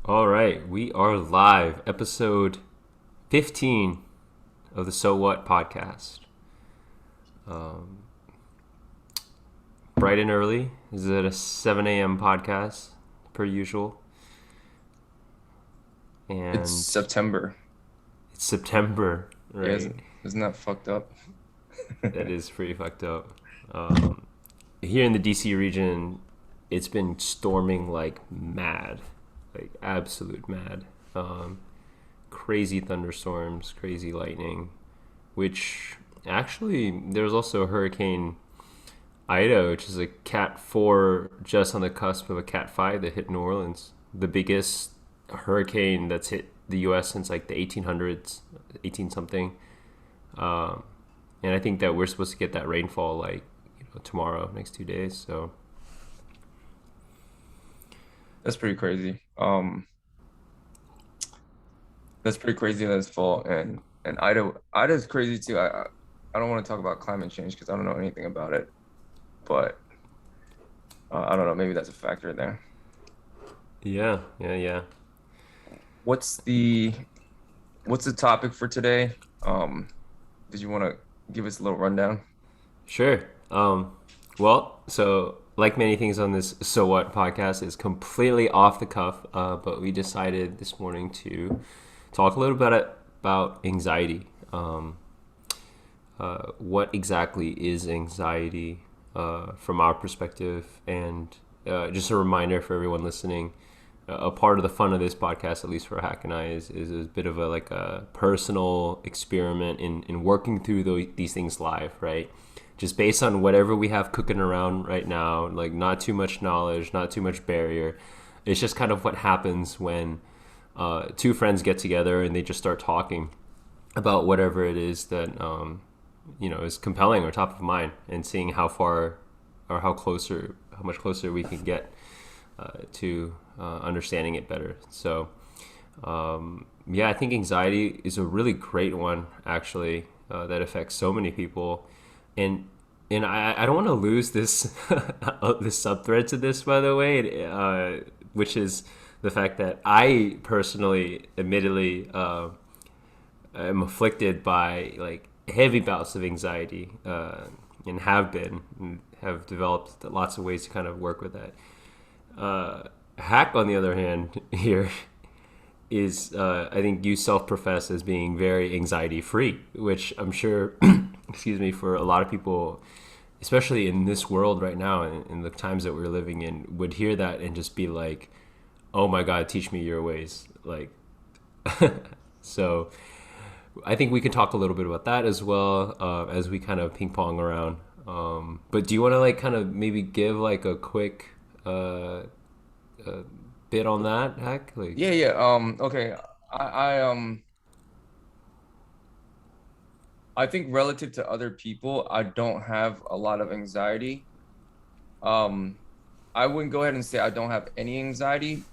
All right, we are live, episode 15 of the So What podcast. Bright and early. This is at a 7 a.m. podcast, per usual. It's And September. it's September, Yeah, right? isn't that fucked up? That is pretty fucked up. Um, Here in the DC region, it's been storming like mad, like absolute mad. Um, Crazy thunderstorms, crazy lightning, which actually there's also Hurricane Ida, which is a Cat 4 just on the cusp of a Cat 5 that hit New Orleans. The biggest hurricane that's hit the U.S. since like the 1800s, 18 something. Um, and I think that we're supposed to get that rainfall like tomorrow, next 2 days. So That's pretty crazy. That's pretty crazy that it's fall and Ida's crazy too. I don't want to talk about climate change because I don't know anything about it, but I don't know. Maybe that's a factor there. yeah, yeah, yeah. What's the what's the topic for today? Did you want to give us a little rundown? Sure. So like many things on this So What podcast is completely off the cuff, but we decided this morning to talk a little bit about anxiety. What exactly is anxiety from our perspective? And just a reminder for everyone listening, a part of the fun of this podcast, at least for Hack and I, is a bit of a like a personal experiment in working through these things live, right? Just based on whatever we have cooking around right now, like not too much knowledge, not too much barrier. It's just kind of what happens when two friends get together and they just start talking about whatever it is that is compelling or top of mind, and seeing how far or how much closer we can get to understanding it better. So yeah, I think anxiety is a really great one actually, that affects so many people, and I don't want to lose this this sub thread to this, by the way, which is the fact that I personally, admittedly, am afflicted by like heavy bouts of anxiety, and have developed lots of ways to kind of work with that. Hack, on the other hand, here is I think you self-profess as being very anxiety free, which I'm sure, excuse me, for a lot of people, especially in this world right now, in the times that we're living in, would hear that and just be like, "Oh my God, teach me your ways." Like, so I think we can talk a little bit about that as well, as we kind of ping pong around. But do you want to like kind of maybe give like a quick uh, bit on that, Hack? Like, Yeah, yeah. Okay. I I um I think relative to other people, I don't have a lot of anxiety. Um, I wouldn't go ahead and say I don't have any anxiety,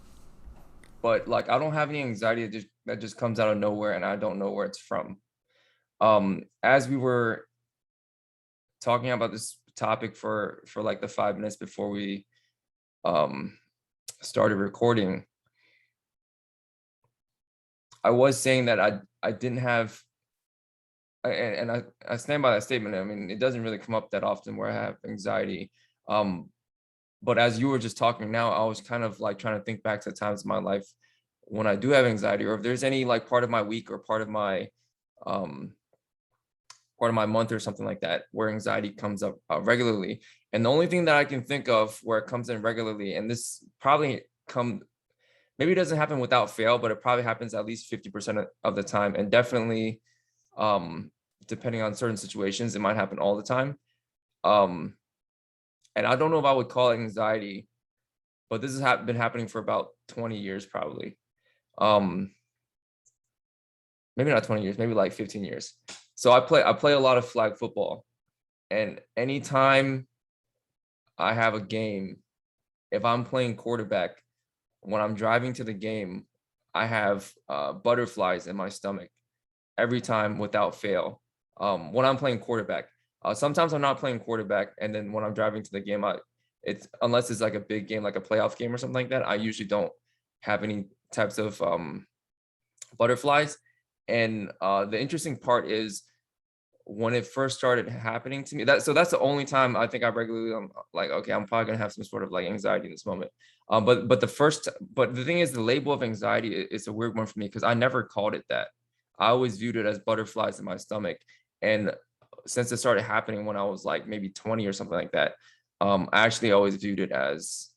but like I don't have any anxiety that just comes out of nowhere and I don't know where it's from. As we were talking about this topic for like the 5 minutes before we um started recording, I was saying that I didn't have and I stand by that statement. I mean, it doesn't really come up that often where I have anxiety. Um, but as you were just talking now, I was kind of like trying to think back to times in my life when I do have anxiety, or if there's any like part of my week or um part of my month or something like that where anxiety comes up regularly. And the only thing that I can think of where it comes in regularly, and this probably come maybe it doesn't happen without fail, but it probably happens at least 50% of the time, and definitely um depending on certain situations, it might happen all the time. Um, and I don't know if I would call it anxiety, but this has been happening for about 20 years, probably. Um, Maybe not 20 years, maybe like 15 years. So I play a lot of flag football, and anytime I have a game, if I'm playing quarterback, when I'm driving to the game, I have butterflies in my stomach every time without fail. When I'm playing quarterback, sometimes I'm not playing quarterback, and then when I'm driving to the game, it's unless it's like a big game, like a playoff game or something like that. I usually don't have any. types of butterflies. And the interesting part is when it first started happening to me, that's the only time I think I regularly, like, okay, I'm probably gonna have some sort of like anxiety in this moment. But the thing is, the label of anxiety is a weird one for me because I never called it that. I always viewed it as butterflies in my stomach. And since it started happening when I was like maybe 20 or something like that, I actually always viewed it as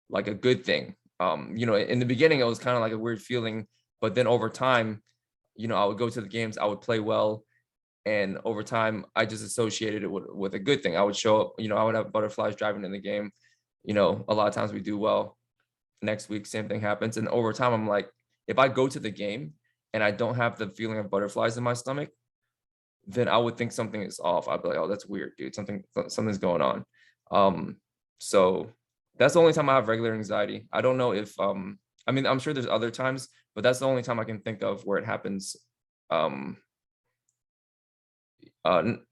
like a good thing. In the beginning, it was kind of like a weird feeling, but then over time, I would go to the games, I would play well, and over time, I just associated it with a good thing. I would show up, I would have butterflies driving in the game. A lot of times we do well. Next week, same thing happens, and over time, I'm like, if I go to the game and I don't have the feeling of butterflies in my stomach, then I would think something is off. I'd be like, oh, that's weird, dude. Something's going on. So that's the only time I have regular anxiety. I don't know if I mean, I'm sure there's other times, but that's the only time I can think of where it happens um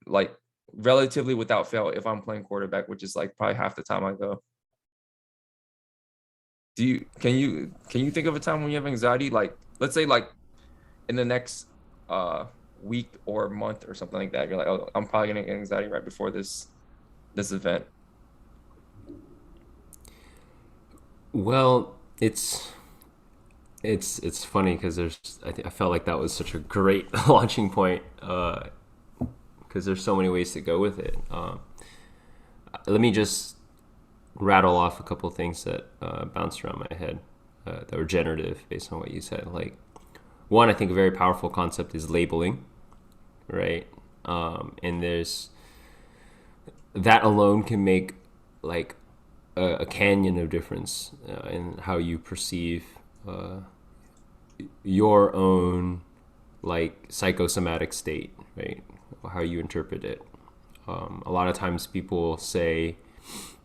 like relatively without fail if I'm playing quarterback, which is like probably half the time I go. Can you think of a time when you have anxiety? Like let's say like in the next uh week or month or something like that. You're like, oh, I'm probably gonna get anxiety right before this event. Well, it's funny because I felt like that was such a great launching point because there's so many ways to go with it. Let me just rattle off a couple things that bounced around my head that were generative based on what you said. Like one, I think a very powerful concept is labeling, right? And there's that alone can make like a canyon of difference in how you perceive uh, your own like psychosomatic state, right? How you interpret it. A lot of times people say,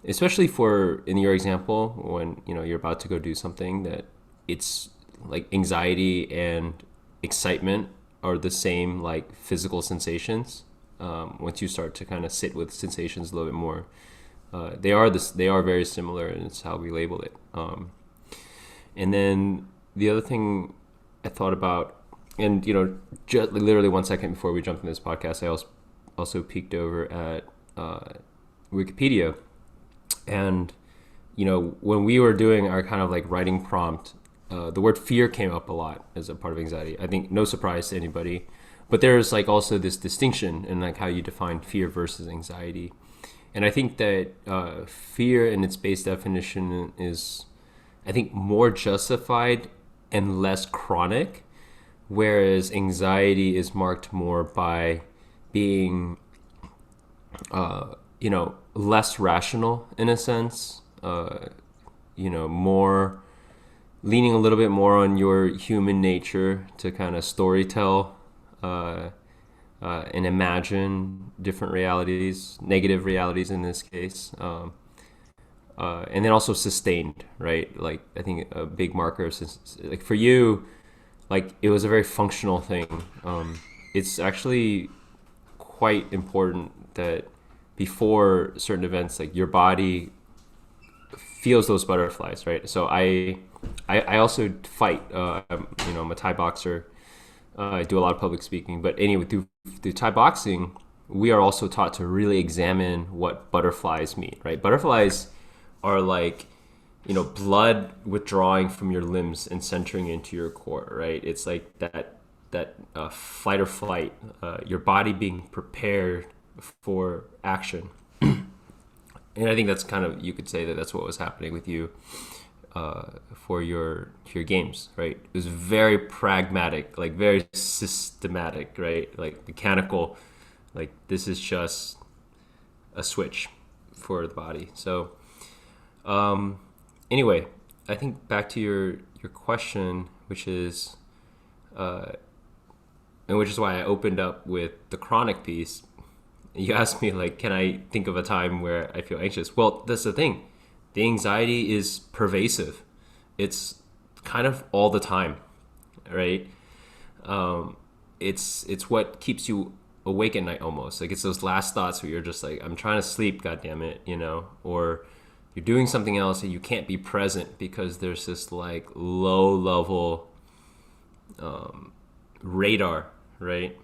especially for in your example, when you're about to go do something, that it's like anxiety and excitement are the same like physical sensations. Once you start to kind of sit with sensations a little bit more, they are very similar, and it's how we label it. And then the other thing I thought about, and just literally 1 second before we jumped in this podcast, I also peeked over at Wikipedia, and when we were doing our kind of like writing prompt, the word fear came up a lot as a part of anxiety. I think no surprise to anybody, but there's like also this distinction in like how you define fear versus anxiety. And I think that fear in its base definition is, I think, more justified and less chronic, whereas anxiety is marked more by being, less rational in a sense, more leaning a little bit more on your human nature to kind of storytell and imagine different realities, negative realities in this case. And then also sustained, right? Like I think a big marker, like for you, like it was a very functional thing. It's actually quite important that before certain events, like your body feels those butterflies, right? So I also fight. I'm a Thai boxer. I do a lot of public speaking, but anyway, through Thai boxing, we are also taught to really examine what butterflies mean, right? Butterflies are like, blood withdrawing from your limbs and centering into your core, right? It's like that fight or flight, your body being prepared for action. And I think that's kind of, you could say that that's what was happening with you for your games, right? It was very pragmatic, like very systematic, right? Like mechanical, like this is just a switch for the body. So anyway, I think back to your question, which is, and which is why I opened up with the chronic piece. You asked me like, can I think of a time where I feel anxious? Well, that's the thing. The anxiety is pervasive. It's kind of all the time, right? It's what keeps you awake at night almost. Like it's those last thoughts where you're just like, I'm trying to sleep, God damn it, or you're doing something else and you can't be present because there's this like low level radar, right?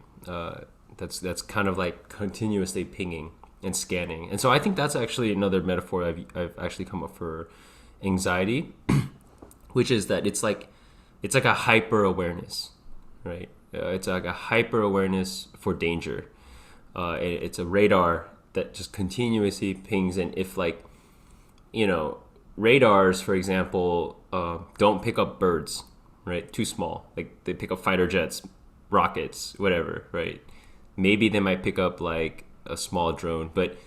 That's kind of like continuously pinging and scanning. And so I think that's actually another metaphor I've actually come up for anxiety, which is that it's like a hyper awareness, right? It's like a hyper awareness for danger. It's a radar that just continuously pings, and if like, you know, radars, for example, don't pick up birds, right? Too small. Like they pick up fighter jets, rockets, whatever, right? Maybe they might pick up like a small drone, but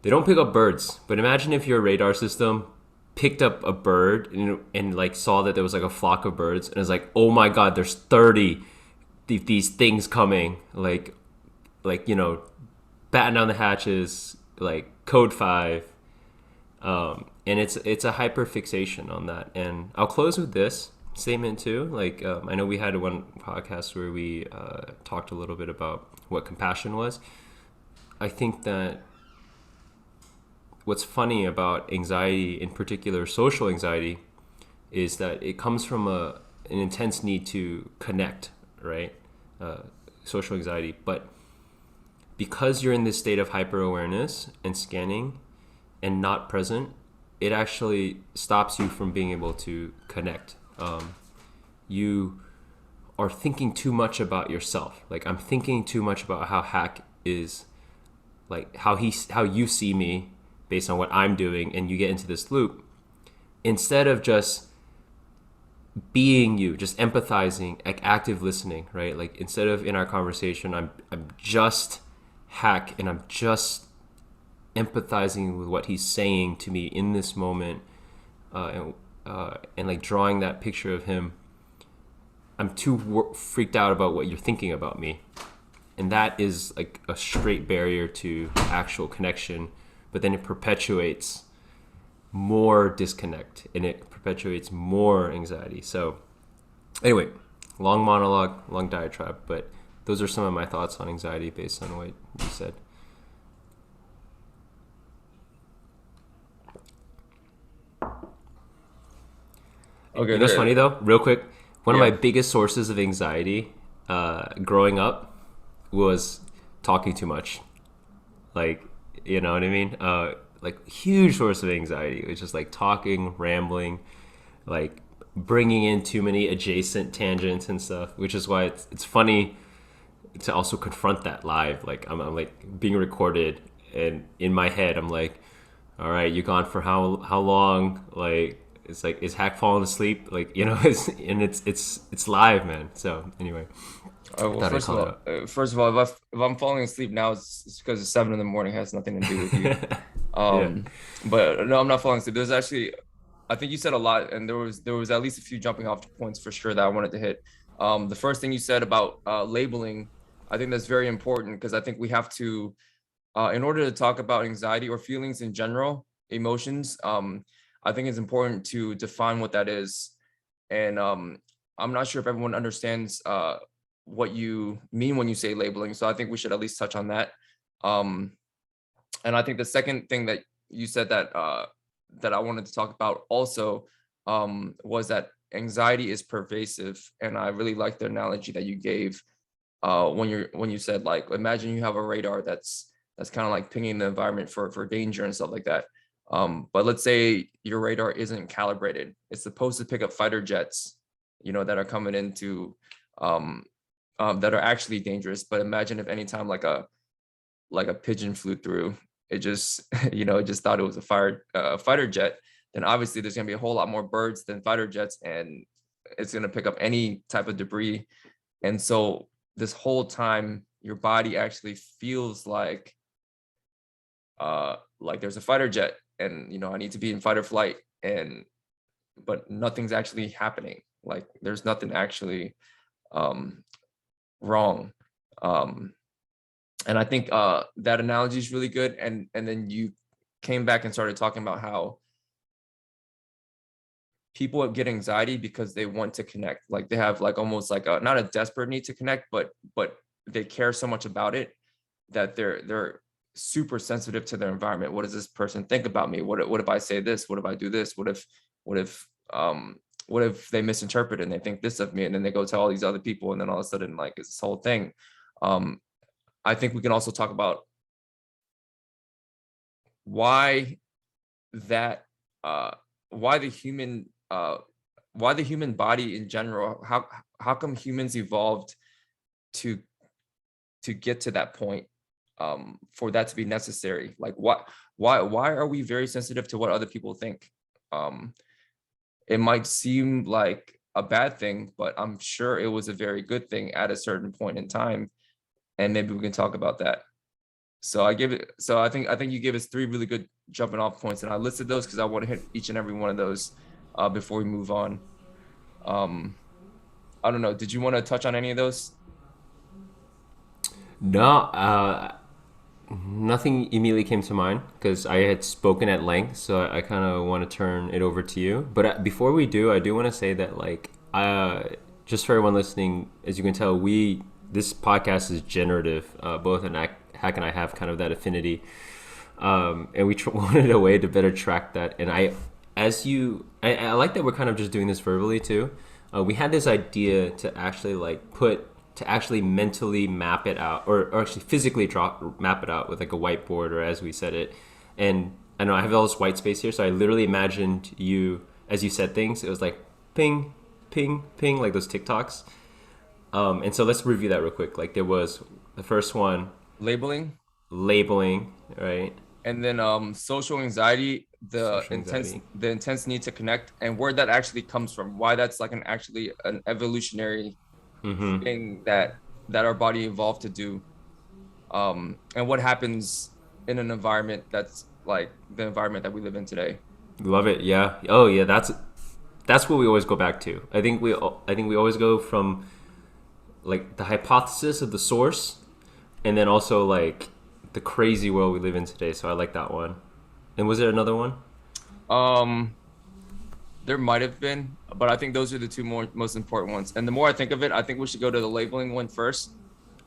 they don't pick up birds. But imagine if your radar system picked up a bird and like saw that there was like a flock of birds and it's like, oh my god, there's 30 these things coming, like, you know, batten down the hatches, like code 5. And it's a hyper fixation on that. And I'll close with this statement too. Like, I know we had one podcast where we talked a little bit about what compassion was. I think that what's funny about anxiety, in particular social anxiety, is that it comes from an intense need to connect, right? Social anxiety. But because you're in this state of hyper awareness and scanning and not present, it actually stops you from being able to connect. You are thinking too much about yourself. Like, I'm thinking too much about how Hack is, like how you see me based on what I'm doing, and you get into this loop instead of just being you, just empathizing, like active listening, right? Like, instead of in our conversation, I'm just Hack and I'm just empathizing with what he's saying to me in this moment, and like drawing that picture of him. I'm too freaked out about what you're thinking about me, and that is like a straight barrier to actual connection. But then it perpetuates more disconnect and it perpetuates more anxiety. So anyway, long monologue, long diatribe, but those are some of my thoughts on anxiety based on what you said. Okay, You know what's funny though? Real quick, one of yeah. my biggest sources of anxiety growing up was talking too much. Like, you know what I mean? Like, huge source of anxiety. It was just like talking, rambling, like bringing in too many adjacent tangents and stuff, which is why it's funny to also confront that live. Like, I'm like being recorded, and in my head, I'm like, all right, you gone for how long? Like, it's like, is Hack falling asleep? Like, you know, it's live, man. So anyway, Well, thought I'd call it out. first of all, if I'm falling asleep now, it's because it's 7 in the morning. It has nothing to do with you. Yeah. Um, but no, I'm not falling asleep. There's actually, I think you said a lot, and there was at least a few jumping off points for sure that I wanted to hit. The first thing you said about labeling, I think that's very important because I think we have to, in order to talk about anxiety or feelings in general, emotions, I think it's important to define what that is. And I'm not sure if everyone understands what you mean when you say labeling. So I think we should at least touch on that. Um, and I think the second thing that you said that I wanted to talk about also was that anxiety is pervasive, and I really like the analogy that you gave when you said, like, imagine you have a radar that's kind of like pinging the environment for danger and stuff like that. But let's say your radar isn't calibrated; it's supposed to pick up fighter jets, you know, that are coming into um, that are actually dangerous. But imagine if anytime like a pigeon flew through, it just you know, it just thought it was a fighter jet, then obviously there's going to be a whole lot more birds than fighter jets, and it's going to pick up any type of debris. And so this whole time your body actually feels like there's a fighter jet, and you know, I need to be in fight or flight, and but nothing's actually happening. Like, there's nothing actually um wrong. um and I think that analogy is really good. And then you came back and started talking about how people get anxiety because they want to connect. Like, they have like almost like a, not a desperate need to connect, but they care so much about it that they're super sensitive to their environment. What does this person think about me? What if I say this? What if I do this? What if what if they misinterpret and they think this of me, and then they go tell all these other people, and then all of a sudden, like, it's this whole thing. um I think we can also talk about why that why the human body in general, how come humans evolved to get to that point, for that to be necessary. Like, why are we very sensitive to what other people think? um it might seem like a bad thing, but I'm sure it was a very good thing at a certain point in time, and maybe we can talk about that. So I think you gave us three really good jumping off points, and I listed those because I want to hit each and every one of those before we move on. um I don't know, did you want to touch on any of those? No, nothing immediately came to mind because I had spoken at length, so I kind of want to turn it over to you. But before we do, I do want to say that, like, just for everyone listening, as you can tell, this podcast is generative. Both Hack and I have kind of that affinity, and we wanted a way to better track that. And I like that we're kind of just doing this verbally too. We had this idea to actually to actually mentally map it out, or actually physically map it out with like a whiteboard, or as we said it. And I know I have all this white space here, so I literally imagined you as you said things. It was like ping, ping, ping, like those TikToks. And so let's review that real quick. Like, there was the first one, Labeling. labeling, right? And then social anxiety, Social anxiety. the intense need to connect, and where that actually comes from, why that's like an evolutionary Mm-hmm. thing that our body evolved to do. And what happens in an environment that's like the environment that we live in today. Love it. Yeah. Oh, yeah. That's what we always go back to. I think we always go from like the hypothesis of the source, and then also like the crazy world we live in today. So I like that one. And was there another one? um there might have been, but I think those are the two most important ones. And the more I think of it, I think we should go to the labeling one first,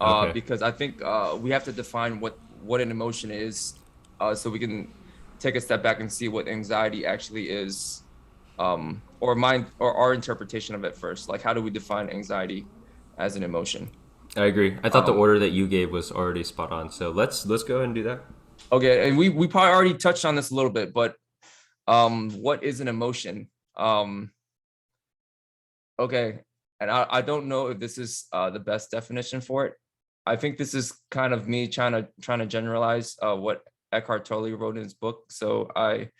Okay. because I think we have to define what an emotion is, so we can take a step back and see what anxiety actually is, or mind or our interpretation of it first. Like, how do we define anxiety as an emotion? I agree. I thought the Um, order that you gave was already spot on. So let's go ahead and do that. okay, and we probably already touched on this a little bit, but what is an emotion? Um, okay, and I don't know if this is the best definition for it. I think this is kind of me trying to generalize what Eckhart Tolle wrote in his book. So I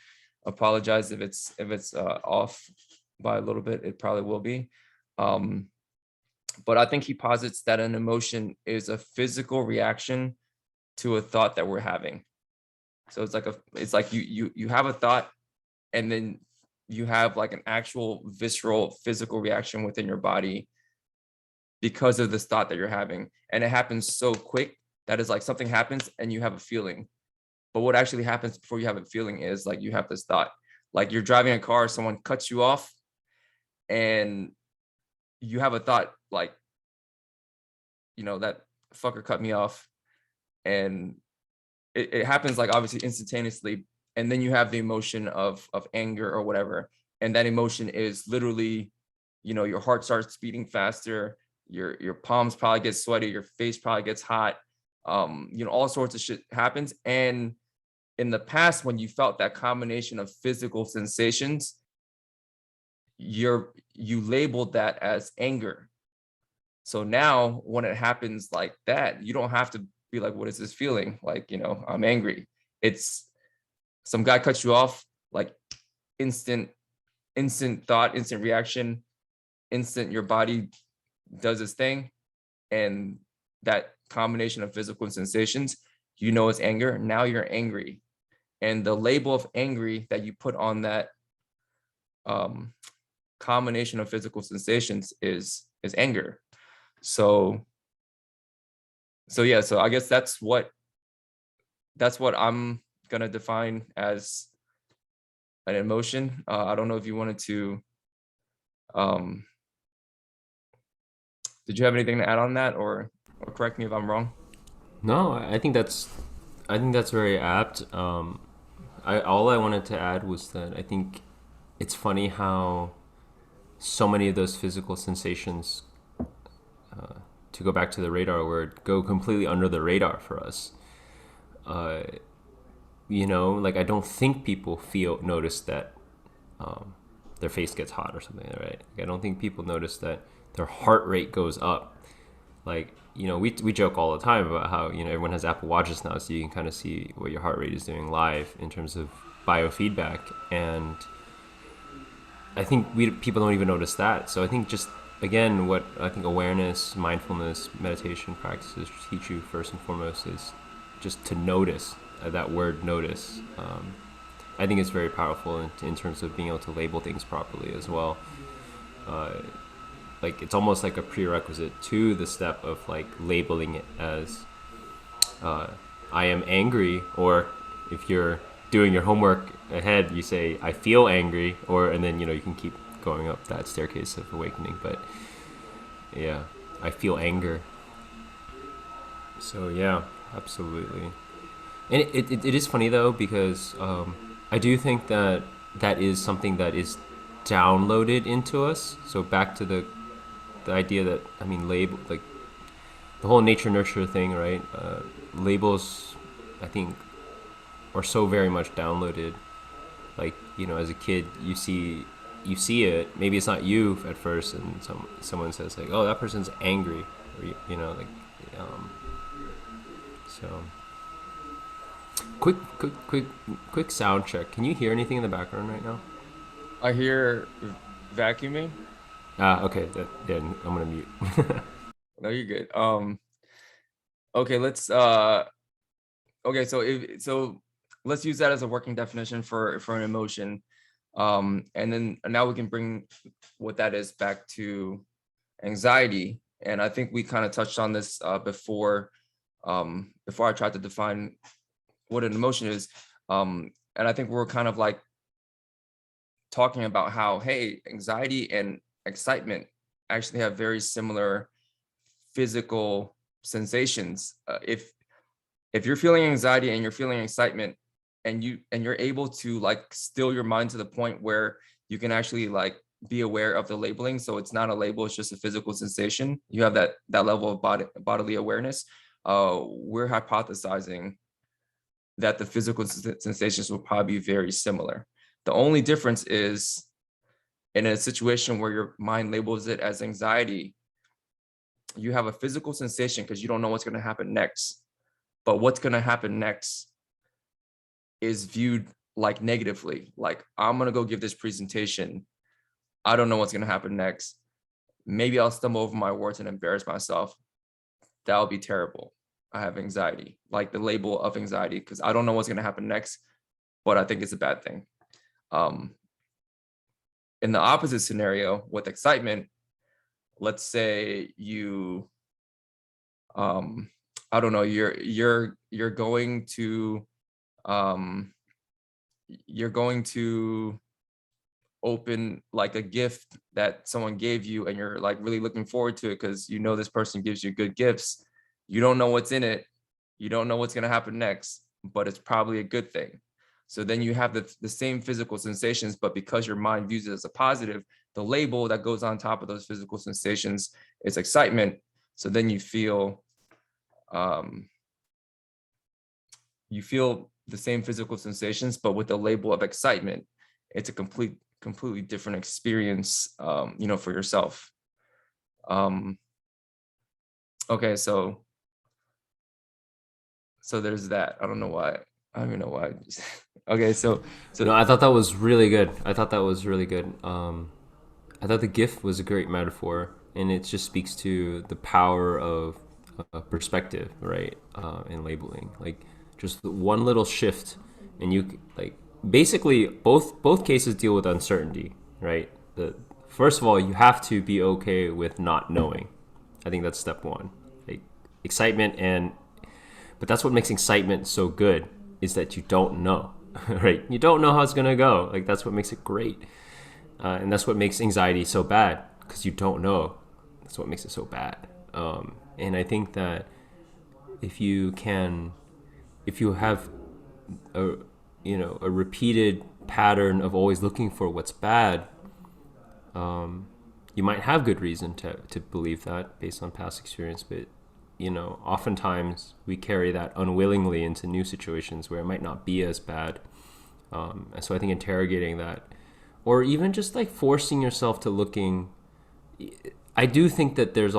apologize if it's off by a little bit. It probably will be. Um, but I think he posits that an emotion is a physical reaction to a thought that we're having. So it's like you have a thought, and then you have like an actual visceral physical reaction within your body because of this thought that you're having. And it happens so quick that is like something happens and you have a feeling. But what actually happens before you have a feeling is like you have this thought. Like, you're driving a car, someone cuts you off, and you have a thought like, that fucker cut me off. And it happens like obviously instantaneously. And then you have the emotion of anger or whatever. And that emotion is literally, your heart starts beating faster, your palms probably get sweaty, your face probably gets hot. All sorts of shit happens. And in the past, when you felt that combination of physical sensations, you labeled that as anger. So now when it happens like that, you don't have to be like, what is this feeling? Like, I'm angry. It's some guy cuts you off, like instant thought, instant reaction, instant, your body does its thing. And that combination of physical sensations, is anger. Now you're angry. And the label of angry that you put on that um, combination of physical sensations is anger. So yeah, so I guess that's what I'm gonna define as an emotion. I don't know if you wanted to. Um, did you have anything to add on that, or correct me if I'm wrong? No, I think that's I think that's very apt. All I wanted to add was that I think it's funny how so many of those physical sensations, to go back to the radar word, go completely under the radar for us. Uh, like I don't think people notice that their face gets hot or something, right? Like, I don't think people notice that their heart rate goes up. Like, we joke all the time about how, everyone has Apple Watches now, so you can kind of see what your heart rate is doing live in terms of biofeedback. And I think people don't even notice that. So I think just, again, what I think awareness, mindfulness, meditation practices teach you first and foremost is just to notice, that word notice. I think it's very powerful in terms of being able to label things properly as well. Uh, like it's almost like a prerequisite to the step of like labeling it as I am angry, or if you're doing your homework ahead, you say I feel angry, and then you can keep going up that staircase of awakening. But yeah, I feel anger. So yeah, absolutely. And it is funny though, because I do think that that is something that is downloaded into us. So back to the idea that, I mean, label, like the whole nature nurture thing, right? Labels, I think, are so very much downloaded. Like, as a kid, you see it. Maybe it's not you at first, and someone says like, "Oh, that person's angry," or like, so. Quick sound check. Can you hear anything in the background right now? I hear vacuuming. Okay. Yeah, I'm gonna mute. No, you're good. Okay, let's okay, so let's use that as a working definition for an emotion. And then now we can bring what that is back to anxiety. And I think we kind of touched on this before I tried to define what an emotion is. And I think we're kind of like talking about how, hey, anxiety and excitement actually have very similar physical sensations. If you're feeling anxiety and you're feeling excitement, and you're able to like still your mind to the point where you can actually like be aware of the labeling, so it's not a label, it's just a physical sensation, you have that level of bodily awareness. We're hypothesizing that the physical sensations will probably be very similar. The only difference is, in a situation where your mind labels it as anxiety, you have a physical sensation because you don't know what's going to happen next. But what's going to happen next is viewed like negatively. Like, I'm going to go give this presentation. I don't know what's going to happen next. Maybe I'll stumble over my words and embarrass myself. That would be terrible. I have anxiety, like the label of anxiety, because I don't know what's going to happen next, but I think it's a bad thing. In the opposite scenario with excitement, let's say you, I don't know, you're going to, you're going to open like a gift that someone gave you, and you're like really looking forward to it because this person gives you good gifts. You don't know what's in it. You don't know what's going to happen next, but it's probably a good thing. So then you have the same physical sensations, but because your mind views it as a positive, the label that goes on top of those physical sensations is excitement. So then you feel the same physical sensations, but with the label of excitement. It's a completely different experience, for yourself. Okay, so there's that. I don't even know why. Okay, so No, I thought that was really good. I thought the gift was a great metaphor, and it just speaks to the power of perspective, right? And labeling, like just one little shift, and you like basically both cases deal with uncertainty, right? First of all, you have to be okay with not knowing. I think that's step one. Like excitement, but that's what makes excitement so good, is that you don't know, right? You don't know how it's gonna go. Like that's what makes it great, and that's what makes anxiety so bad, because you don't know. That's what makes it so bad. And I think that if you can if you have a a repeated pattern of always looking for what's bad, you might have good reason to believe that based on past experience, but oftentimes we carry that unwillingly into new situations where it might not be as bad. And so I think interrogating that, or even just like forcing yourself to looking, I do think that there's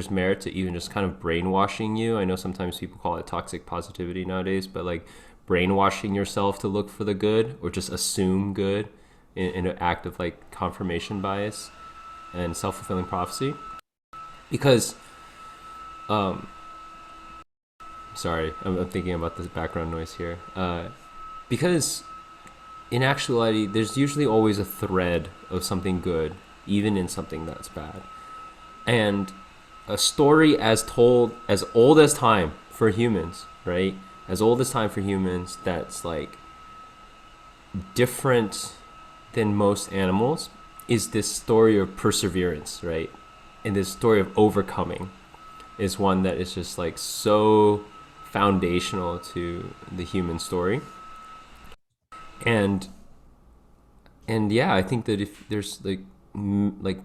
merit to even just kind of brainwashing you. I know sometimes people call it toxic positivity nowadays, but like brainwashing yourself to look for the good or just assume good in an act of like confirmation bias and self-fulfilling prophecy. Because sorry, I'm thinking about this background noise here. Because in actuality, there's usually always a thread of something good, even in something that's bad. And a story as told, as old as time for humans, right? As old as time for humans, that's like different than most animals, is this story of perseverance, right? And this story of overcoming is one that is just like so foundational to the human story. And yeah, I think that if there's like an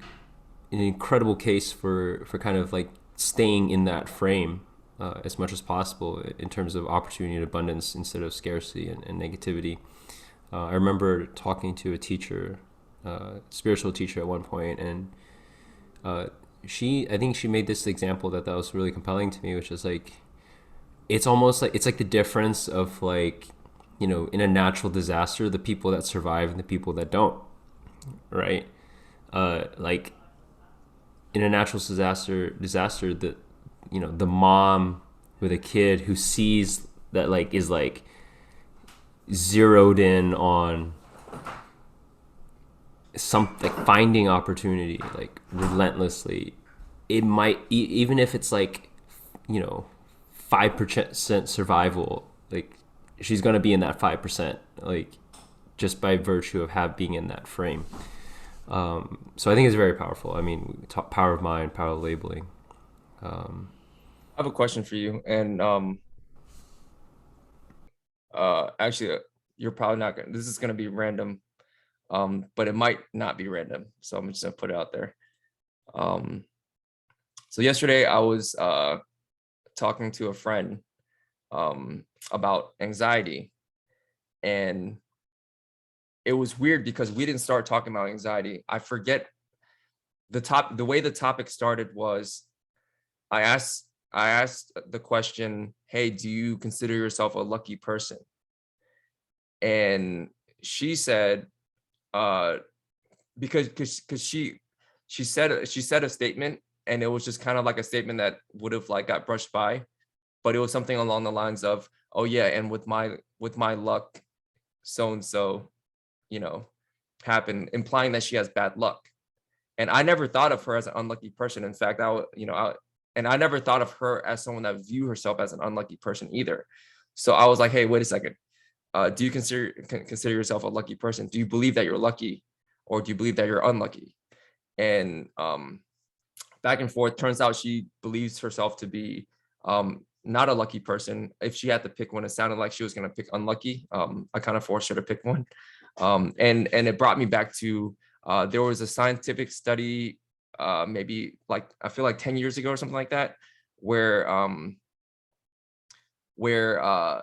incredible case for kind of like staying in that frame as much as possible in terms of opportunity and abundance instead of scarcity and negativity. I remember talking to a teacher, spiritual teacher at one point, and I think she made this example that was really compelling to me, which is like, it's almost like it's like the difference of like, in a natural disaster, the people that survive and the people that don't, right? Like in a natural disaster, the mom with a kid who sees that like is like zeroed in on some like finding opportunity like relentlessly, it might even if it's like 5% survival, like she's gonna be in that 5%, like just by virtue of being in that frame. So I think it's very powerful. I mean, we talk power of mind, power of labeling. I have a question for you, and actually, you're probably not gonna. This is gonna be random, but it might not be random. So I'm just gonna put it out there. Um, so yesterday I was talking to a friend about anxiety, and it was weird because we didn't start talking about anxiety. I forget the way the topic started was I asked the question, "Hey, do you consider yourself a lucky person?" And she said, uh, because she said a statement, and it was just kind of like a statement that would have like got brushed by, but it was something along the lines of, "Oh yeah, and with my luck, so and so, you know, happened," implying that she has bad luck. And I never thought of her as an unlucky person. In fact, and I never thought of her as someone that view herself as an unlucky person either. So I was like, hey, wait a second. Do you consider yourself a lucky person? Do you believe that you're lucky, or do you believe that you're unlucky? And back and forth. Turns out she believes herself to be not a lucky person. If she had to pick one, it sounded like she was going to pick unlucky. I kind of forced her to pick one, and it brought me back to there was a scientific study, maybe like I feel like 10 years ago or something like that, where where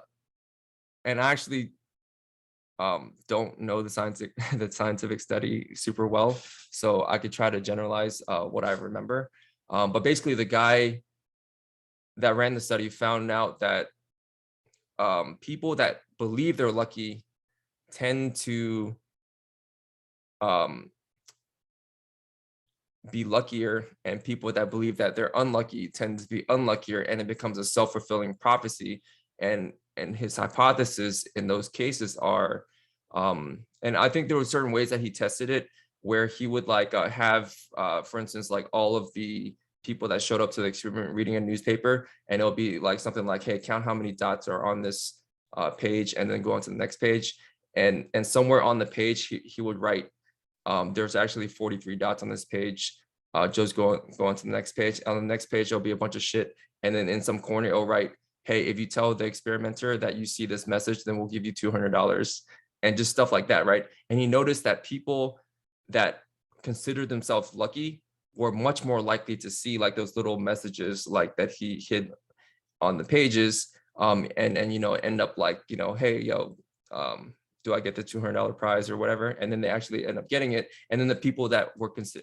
and I actually don't know the scientific study super well, so I could try to generalize what I remember. But basically, the guy that ran the study found out that people that believe they're lucky tend to um, be luckier, and people that believe that they're unlucky tend to be unluckier, and it becomes a self-fulfilling prophecy. And his hypothesis in those cases are, and I think there were certain ways that he tested it, where he would like have for instance, like all of the people that showed up to the experiment reading a newspaper, and it'll be like something like, hey, count how many dots are on this page, and then go on to the next page. And somewhere on the page he would write, there's actually 43 dots on this page. Just go on to the next page. On the next page, there'll be a bunch of shit. And then in some corner, it'll write, hey, if you tell the experimenter that you see this message, then we'll give you $200, and just stuff like that, right? And he noticed that people that considered themselves lucky were much more likely to see like those little messages like that he hid on the pages, and end up like, hey, yo, do I get the $200 prize or whatever? And then they actually end up getting it. And then the people that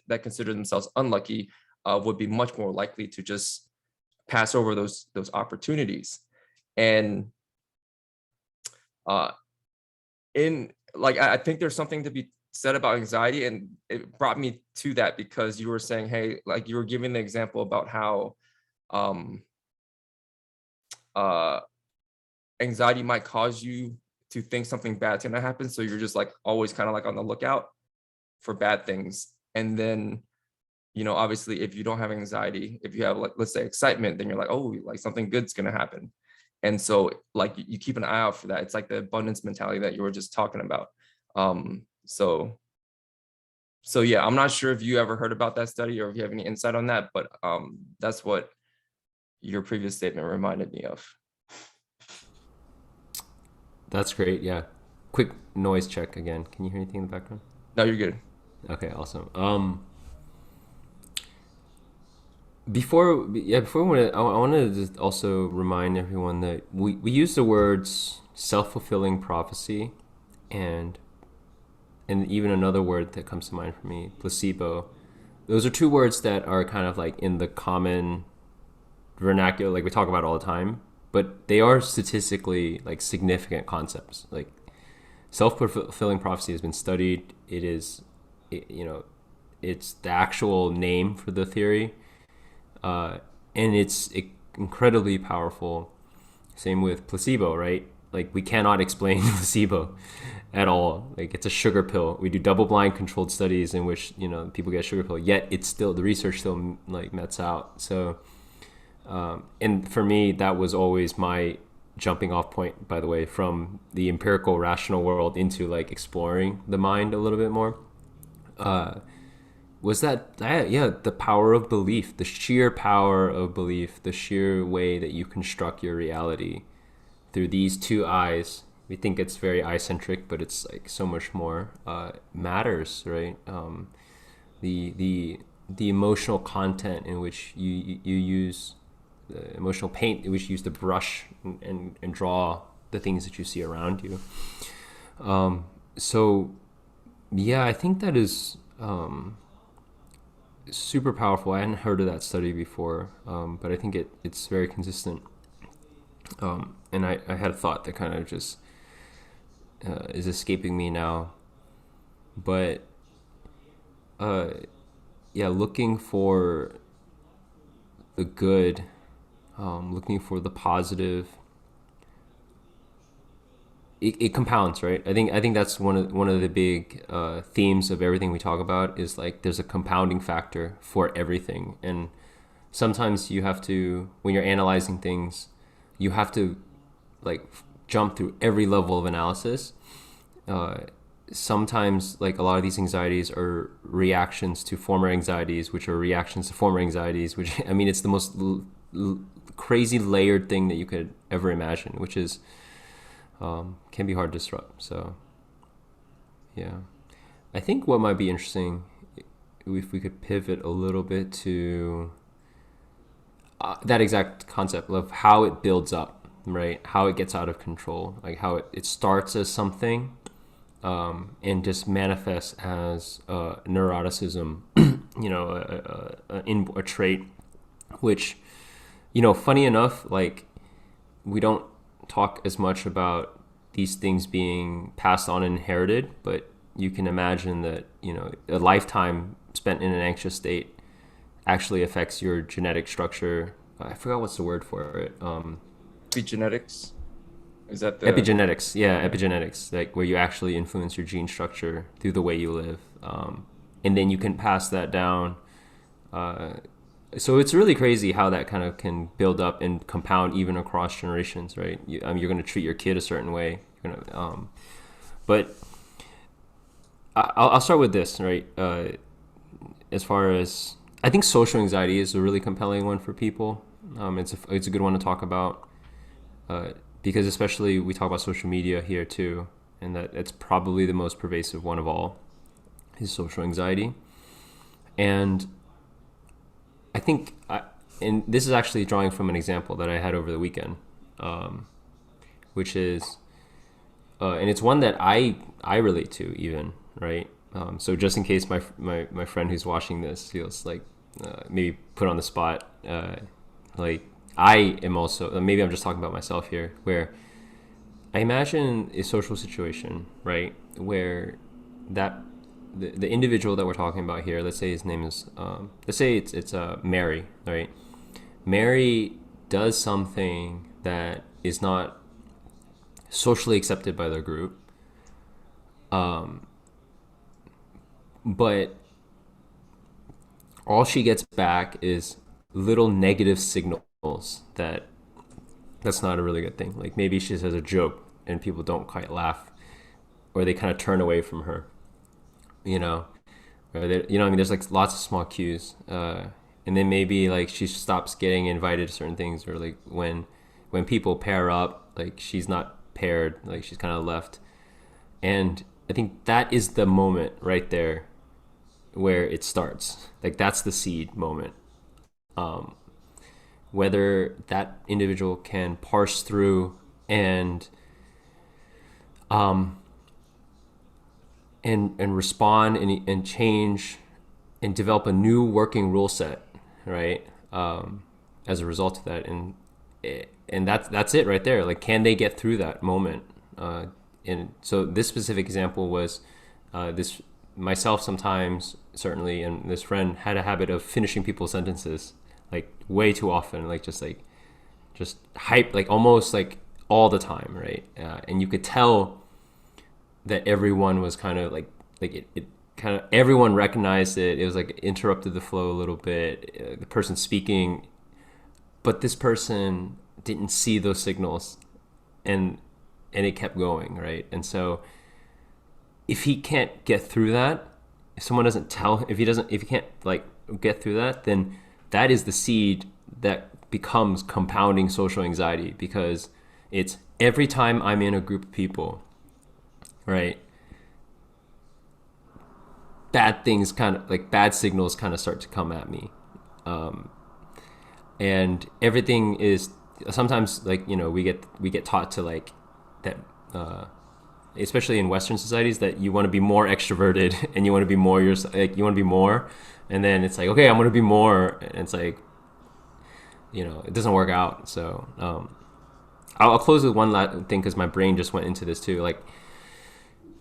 that consider themselves unlucky would be much more likely to just pass over those opportunities. And uh, in like, I think there's something to be said about anxiety, and it brought me to that because you were saying, hey, like you were giving the example about how um, uh, anxiety might cause you to think something bad's gonna happen, so you're just like always kind of like on the lookout for bad things. And then, obviously, if you don't have anxiety, if you have, like, let's say, excitement, then you're like, oh, like something good's gonna happen. And so like you keep an eye out for that. It's like the abundance mentality that you were just talking about. So yeah, I'm not sure if you ever heard about that study or if you have any insight on that, but that's what your previous statement reminded me of. That's great. Yeah. Quick noise check again. Can you hear anything in the background? No, you're good. Okay, awesome. Before I want to just also remind everyone that we use the words self-fulfilling prophecy and even another word that comes to mind for me, placebo. Those are two words that are kind of like in the common vernacular, like we talk about all the time, but they are statistically like significant concepts. Like self-fulfilling prophecy has been studied. It is, it's the actual name for the theory, and it's incredibly powerful. Same with placebo, right? Like we cannot explain placebo at all. Like it's a sugar pill. We do double-blind controlled studies in which people get a sugar pill. Yet it's still, the research still like mets out. So, and for me, that was always my jumping off point. By the way, from the empirical rational world into like exploring the mind a little bit more. Was that the power of belief, the sheer power of belief, the sheer way that you construct your reality through these two eyes. We think it's very eye-centric, but it's like so much more matters, right? The emotional content in which you use, the emotional paint in which you use the brush and draw the things that you see around you. So yeah, I think that is super powerful. I hadn't heard of that study before, but I think it's very consistent. And I had a thought that kind of just is escaping me now. But looking for the good, looking for the positive, it compounds, right? I think that's one of the big themes of everything we talk about is like there's a compounding factor for everything. And sometimes you have to, when you're analyzing things, you have to like jump through every level of analysis. Sometimes like a lot of these anxieties are reactions to former anxieties, which are reactions to former anxieties, which I mean, it's the most crazy layered thing that you could ever imagine, which is can be hard to disrupt. So yeah, I think what might be interesting if we could pivot a little bit to that exact concept of how it builds up, right? How it gets out of control, like how it starts as something and just manifests as neuroticism, a trait, which, funny enough, like we don't talk as much about these things being passed on and inherited, but you can imagine that, a lifetime spent in an anxious state actually affects your genetic structure. I forgot what's the word for it. Epigenetics? Is that the epigenetics? Yeah, epigenetics, like where you actually influence your gene structure through the way you live, and then you can pass that down. So it's really crazy how that kind of can build up and compound even across generations, right? You're going to treat your kid a certain way. But I'll start with this, right? As far as, I think social anxiety is a really compelling one for people. It's a good one to talk about. uh, because especially we talk about social media here too, and that it's probably the most pervasive one of all is social anxiety. And I think, and this is actually drawing from an example that I had over the weekend, um, which is, and it's one that I relate to even, right? So just in case my friend who's watching this feels like maybe put on the spot, like I am also, maybe I'm just talking about myself here, where I imagine a social situation, right, where that the individual that we're talking about here, let's say his name is, let's say it's Mary, right? Mary does something that is not socially accepted by the group, but all she gets back is little negative signals that that's not a really good thing. Like maybe she says a joke and people don't quite laugh, or they kind of turn away from her, you know, you know, I mean, there's like lots of small cues, and then maybe like she stops getting invited to certain things, or like when people pair up, like she's not paired, like she's kind of left, and I think that is the moment right there where it starts. Like that's the seed moment. Whether that individual can parse through and um, and respond and change and develop a new working rule set, right? As a result of that, and that's it right there. Like, can they get through that moment? And so this specific example was this myself sometimes certainly, and this friend had a habit of finishing people's sentences like way too often, just hype, like almost like all the time, right? And you could tell that everyone was kind of like it kind of everyone recognized it. It was like interrupted the flow a little bit. The person speaking, but this person didn't see those signals, and it kept going, right? And so if he can't get through that, if someone doesn't tell, if he can't like get through that, then that is the seed that becomes compounding social anxiety, because it's every time I'm in a group of people, right? Bad things kind of like bad signals kind of start to come at me. And everything is sometimes like, you know, we get taught to like that, especially in Western societies, that you want to be more extroverted and you want to be more like you want to be more, and then it's like, okay, I'm going to be more, and it's like, you know, it doesn't work out. So I'll close with one last thing because my brain just went into this too, like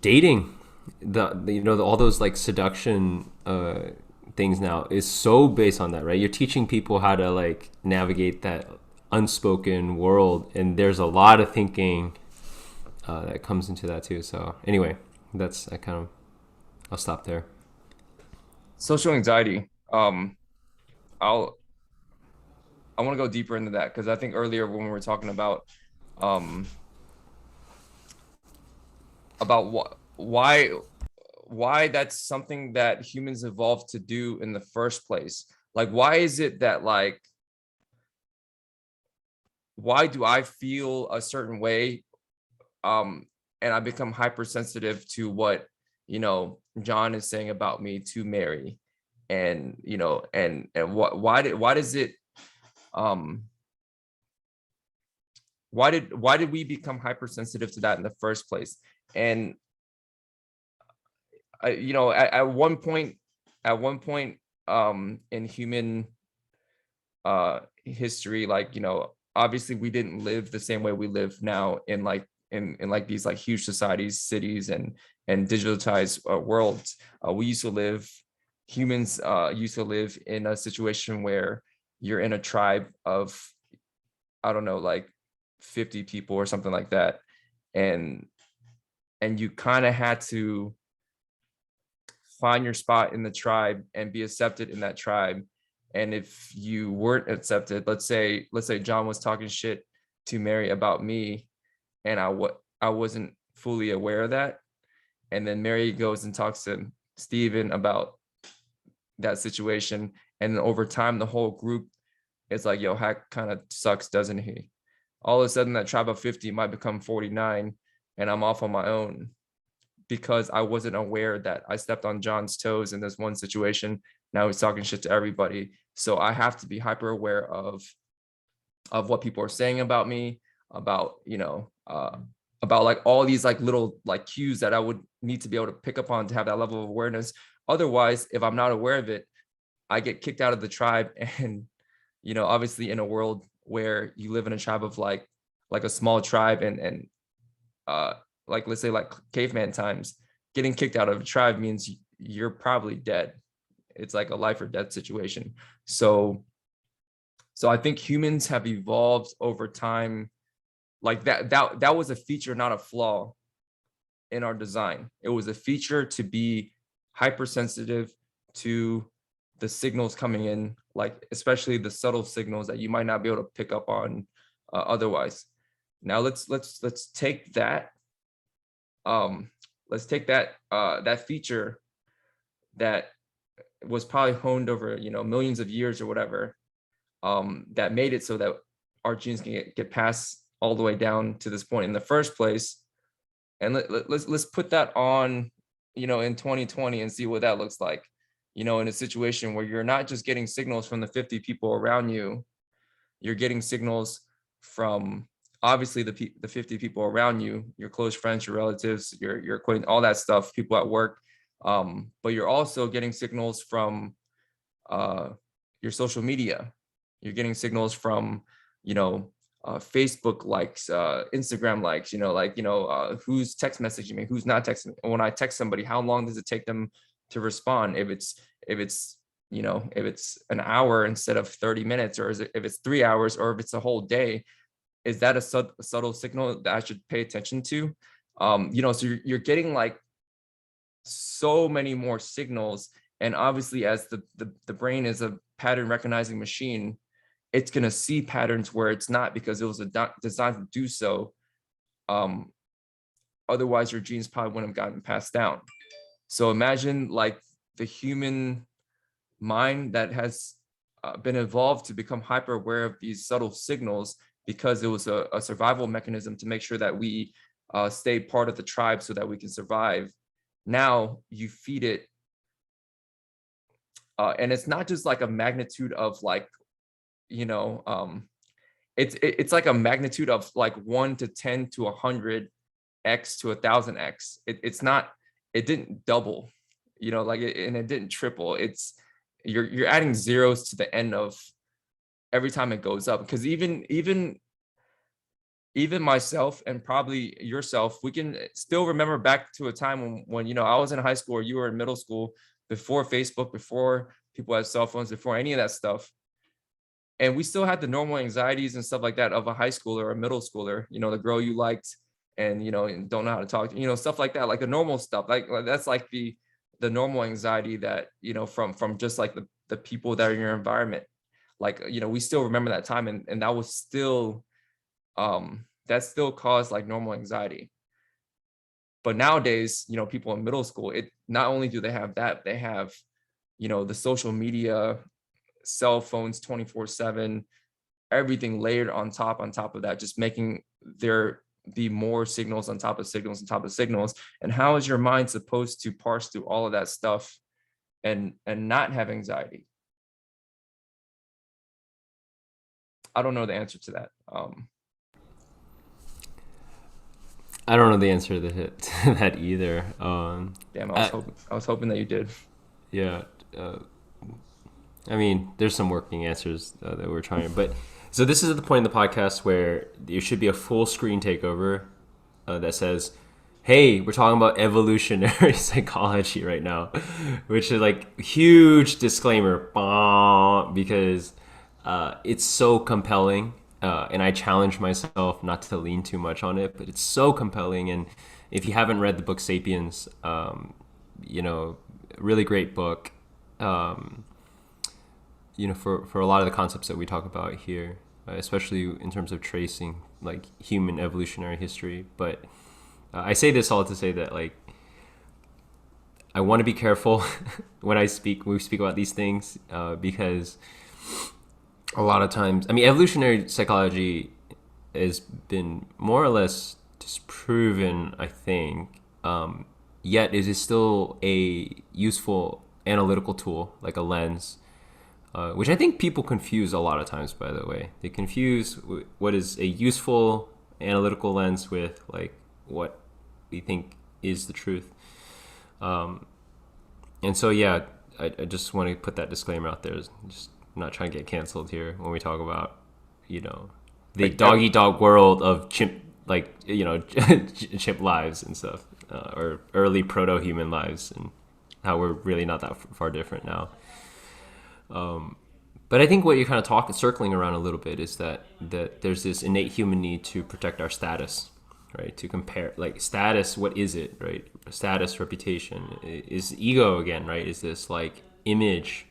dating. The you know, all those like seduction things now is so based on that, right? You're teaching people how to like navigate that unspoken world, and there's a lot of thinking that comes into that too. So anyway, that's I'll stop there. Social anxiety. I'll I want to go deeper into that because I think earlier when we were talking um about why that's something that humans evolved to do in the first place. Like, why is it that like why do I feel a certain way, um and I become hypersensitive to what, you know, John is saying about me to Mary, and you know, and what why does it um why did we become hypersensitive to that in the first place? And I, you know, at one point in human history, like, you know, obviously we didn't live the same way we live now in like in like these like huge societies, cities, and digitalized worlds. We used to live Humans used to live in a situation where you're in a tribe of, I don't know, like 50 people or something like that, and you kind of had to find your spot in the tribe and be accepted in that tribe. And if you weren't accepted, let's say John was talking shit to Mary about me, and I wasn't fully aware of that, and then Mary goes and talks to Stephen about that situation, and then over time the whole group is like, yo, Hack kind of sucks, doesn't he? all of a sudden that tribe of 50 might become 49 and I'm off on my own because I wasn't aware that I stepped on John's toes in this one situation. Now he's talking shit to everybody. So I have to be hyper aware of what people are saying about me, about, about like all these like little like cues that I would need to be able to pick up on to have that level of awareness. Otherwise, if I'm not aware of it, I get kicked out of the tribe. And, obviously in a world where you live in a tribe of like a small tribe and like, let's say like caveman times, getting kicked out of a tribe means you're probably dead. It's like a life or death situation. So I think humans have evolved over time. Like that was a feature, not a flaw in our design. It was a feature to be hypersensitive to the signals coming in, like especially the subtle signals that you might not be able to pick up on otherwise. Now let's take that. Let's take that feature that was probably honed over millions of years or whatever, that made it so that our genes can get passed all the way down to this point in the first place. And let's put that on, in 2020 and see what that looks like, in a situation where you're not just getting signals from the 50 people around you, you're getting signals from obviously the 50 people around you, your close friends, your relatives, your acquaintance, all that stuff, people at work. But you're also getting signals from your social media. You're getting signals from, Facebook likes, Instagram likes, who's text messaging me, who's not texting me. When I text somebody, how long does it take them to respond? If it's an hour instead of 30 minutes, or if it's 3 hours, or if it's a whole day, is that a subtle signal that I should pay attention to? So you're getting like so many more signals. And obviously as the brain is a pattern recognizing machine, it's going to see patterns where it's not, because it was designed to do so. Otherwise your genes probably wouldn't have gotten passed down. So imagine like the human mind that has been evolved to become hyper aware of these subtle signals, because it was a survival mechanism to make sure that we stay part of the tribe so that we can survive. Now you feed it, and it's not just like a magnitude of like, it's like a magnitude of like 1 to 10 to 100 x to 1,000 x. It's not, it didn't double, and it didn't triple. It's you're adding zeros to the end of every time it goes up, because even myself and probably yourself, we can still remember back to a time when I was in high school or you were in middle school, before Facebook, before people had cell phones, before any of that stuff. And we still had the normal anxieties and stuff like that of a high schooler or a middle schooler, the girl you liked and, and don't know how to talk, stuff like that, like the normal stuff. Like that's like the normal anxiety that, from just like the people that are in your environment. Like, we still remember that time, and that was still, that still caused like normal anxiety. But nowadays, people in middle school, it not only do they have that, they have, the social media, cell phones 24/7, everything layered on top of that, just making there be more signals on top of signals on top of signals. And how is your mind supposed to parse through all of that stuff and not have anxiety? I don't know the answer to that. I don't know the answer to that either. Damn, I was hoping that you did. Yeah. I mean, there's some working answers that we're trying, but so this is the point in the podcast where there should be a full screen takeover that says, "Hey, we're talking about evolutionary psychology right now," which is like huge disclaimer, because it's so compelling, and I challenge myself not to lean too much on it, but it's so compelling. And if you haven't read the book *Sapiens*, really great book. For a lot of the concepts that we talk about here, especially in terms of tracing like human evolutionary history. But I say this all to say that like I want to be careful when we speak about these things, because a lot of times, I mean, evolutionary psychology has been more or less disproven, I think. Yet it is still a useful analytical tool, like a lens, which I think people confuse a lot of times, by the way. They confuse what is a useful analytical lens with like what we think is the truth. And so, yeah, I just want to put that disclaimer out there. Just not trying to get canceled here when we talk about, the Like dog eat dog world of chimp, like, chimp lives and stuff, or early proto human lives, and how we're really not that far different now. But I think what you're kind of circling around a little bit is that there's this innate human need to protect our status, right? To compare, like, status, what is it, right? Status, reputation, is ego again, right? Is this like image,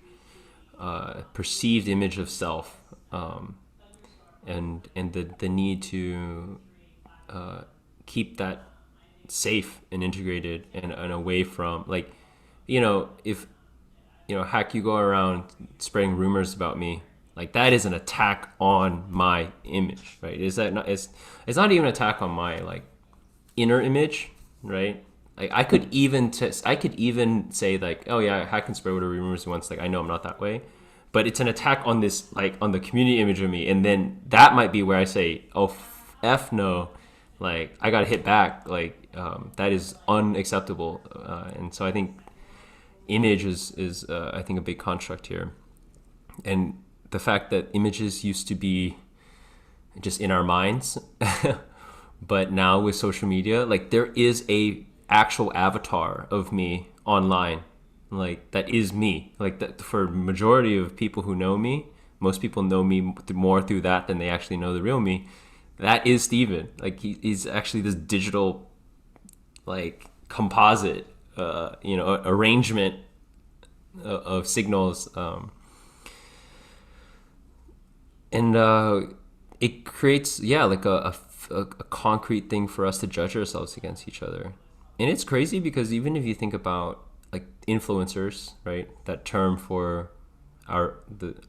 perceived image of self, and the need to keep that safe and integrated and away from, like, if heck, you go around spreading rumors about me, like, that is an attack on my image, right? Is that not? It's not even an attack on my, like, inner image, right? Like, I could even say, like, oh yeah, hack and spread whatever rumors he wants. Like, I know I'm not that way, but it's an attack on this, like, on the community image of me, and then that might be where I say, oh f no, like, I gotta hit back, like, that is unacceptable, and so I think image is I think a big construct here, and the fact that images used to be just in our minds, but now with social media, like, there is a actual avatar of me online, like, that is me, like, that for majority of people who know me, most people know me more through that than they actually know the real me. That is Steven. Like, he's actually this digital, like, composite, arrangement of signals, and it creates, yeah, like a concrete thing for us to judge ourselves against each other. And it's crazy because even if you think about, like, influencers, right, that term for our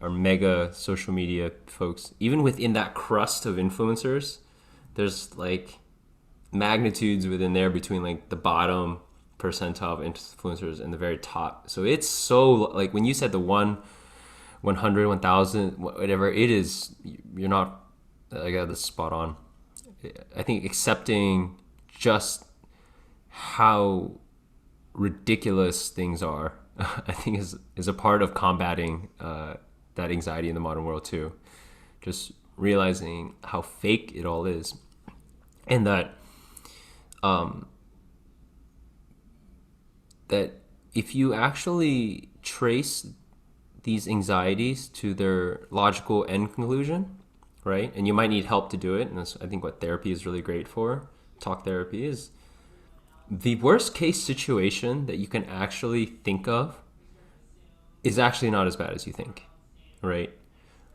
mega social media folks, even within that crust of influencers, there's, like, magnitudes within there between, like, the bottom percentile of influencers and the very top. So it's so, like, when you said the 100, 1000, whatever it is, you're not, I got this spot on. I think accepting just how ridiculous things are, I think is a part of combating that anxiety in the modern world too. Just realizing how fake it all is, and that that if you actually trace these anxieties to their logical end conclusion, right? And you might need help to do it. And that's, I think, what therapy is really great for. Talk therapy is the worst case situation that you can actually think of is actually not as bad as you think, right?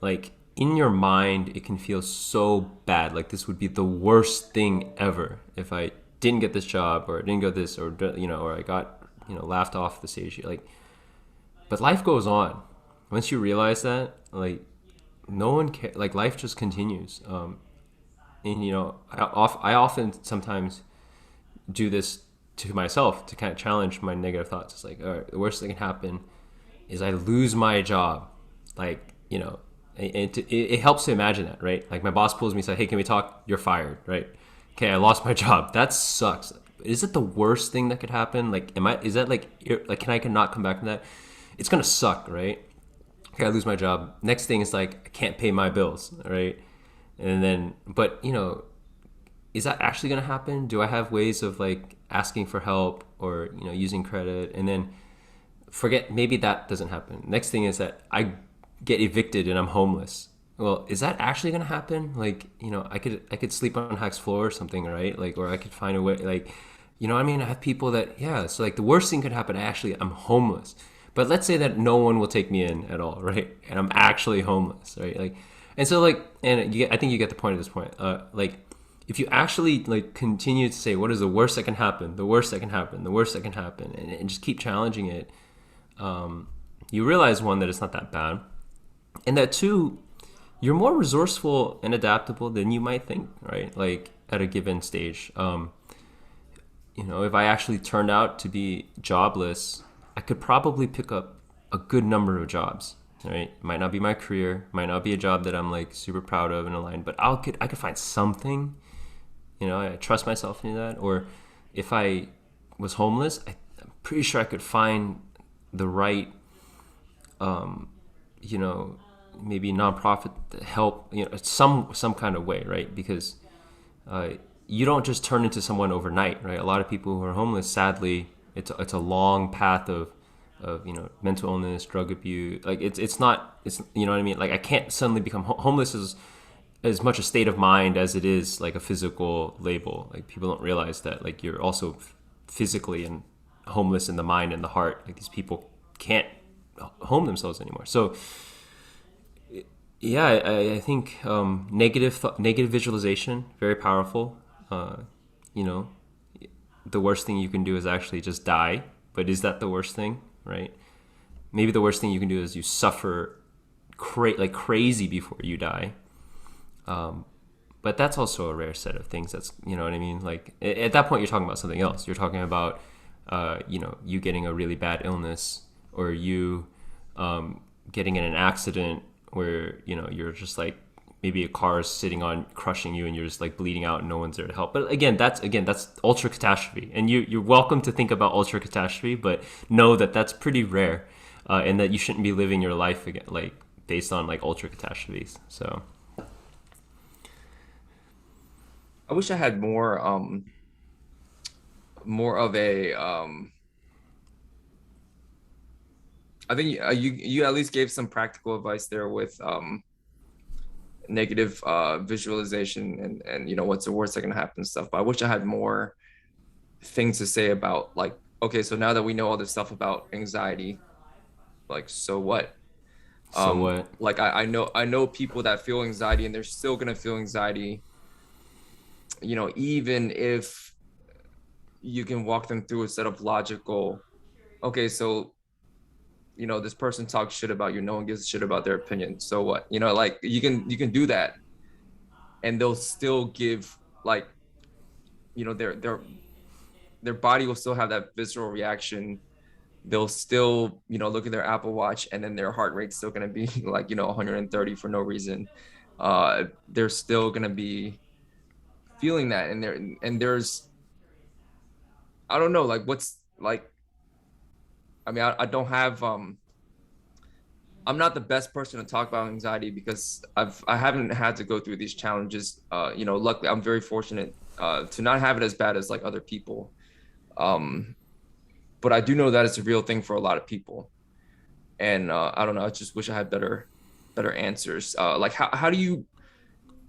Like, in your mind, it can feel so bad. Like, this would be the worst thing ever if I didn't get this job, or I didn't get this, or, or I got, laughed off the stage. Like, but life goes on. Once you realize that, like, no one cares. Like, life just continues. And I often sometimes do this to myself to kind of challenge my negative thoughts. It's like, all right, the worst that can happen is I lose my job. Like, it helps to imagine that, right? Like, my boss pulls me and says, hey, can we talk? You're fired, right? Okay, I lost my job. That sucks. Is it the worst thing that could happen? Like, is that like, can I not come back from that? It's gonna suck, right? Okay, I lose my job. Next thing is, like, I can't pay my bills, right? And then, but, is that actually gonna happen? Do I have ways of, like, asking for help, or, using credit? And then forget, maybe that doesn't happen. Next thing is that I get evicted and I'm homeless. Well, is that actually gonna happen? Like, I could sleep on Hack's floor or something, right? Like, or I could find a way, like, I mean, I have people that, yeah, so, like, the worst thing could happen, I'm homeless. But let's say that no one will take me in at all, right? And I'm actually homeless, right? Like, and so, like, and I think you get the point at this point. Like, if you actually, like, continue to say, what is the worst that can happen? The worst that can happen, the worst that can happen, and just keep challenging it, you realize, one, that it's not that bad, and that, two, you're more resourceful and adaptable than you might think, right? Like at a given stage. If I actually turned out to be jobless, I could probably pick up a good number of jobs. Right? It might not be my career, might not be a job that I'm like super proud of and aligned, but I could find something. I trust myself in that. Or if I was homeless, I'm pretty sure I could find the right, you know, maybe nonprofit help, some kind of way, right? Because you don't just turn into someone overnight, right? A lot of people who are homeless, sadly, it's a long path of mental illness, drug abuse. Like it's not, it's, you know what I mean? Like I can't suddenly become homeless is as much a state of mind as it is like a physical label. Like people don't realize that like you're also physically and homeless in the mind and the heart. Like these people can't home themselves anymore. So yeah, I think negative visualization, very powerful. You know, the worst thing you can do is actually just die. But is that the worst thing, right? Maybe the worst thing you can do is you suffer like crazy before you die. But that's also a rare set of things. That's, you know what I mean? Like at that point, you're talking about something else. You're talking about, you getting a really bad illness, or you getting in an accident where, you're just like, maybe a car is sitting on crushing you and you're just like bleeding out and no one's there to help. But that's ultra catastrophe. And you're welcome to think about ultra catastrophe, but know that that's pretty rare, and that you shouldn't be living your life again, like based on like ultra catastrophes. So. I wish I had more of a I think you at least gave some practical advice there with negative visualization and what's the worst that can happen and stuff. But I wish I had more things to say about, like, okay, so now that we know all this stuff about anxiety, like, so what? So what? Like I know people that feel anxiety and they're still gonna feel anxiety, even if you can walk them through a set of logical, okay, so this person talks shit about you, no one gives a shit about their opinion, so what? Like you can do that and they'll still give, like, their body will still have that visceral reaction. They'll still look at their Apple Watch and then their heart rate's still going to be like 130 for no reason. They're still going to be feeling that, and there's, I don't know, like, what's like, I mean, I don't have I'm not the best person to talk about anxiety because I haven't had to go through these challenges. Luckily I'm very fortunate to not have it as bad as like other people. Um, but I do know that it's a real thing for a lot of people. And I don't know, I just wish I had better answers. Like how do you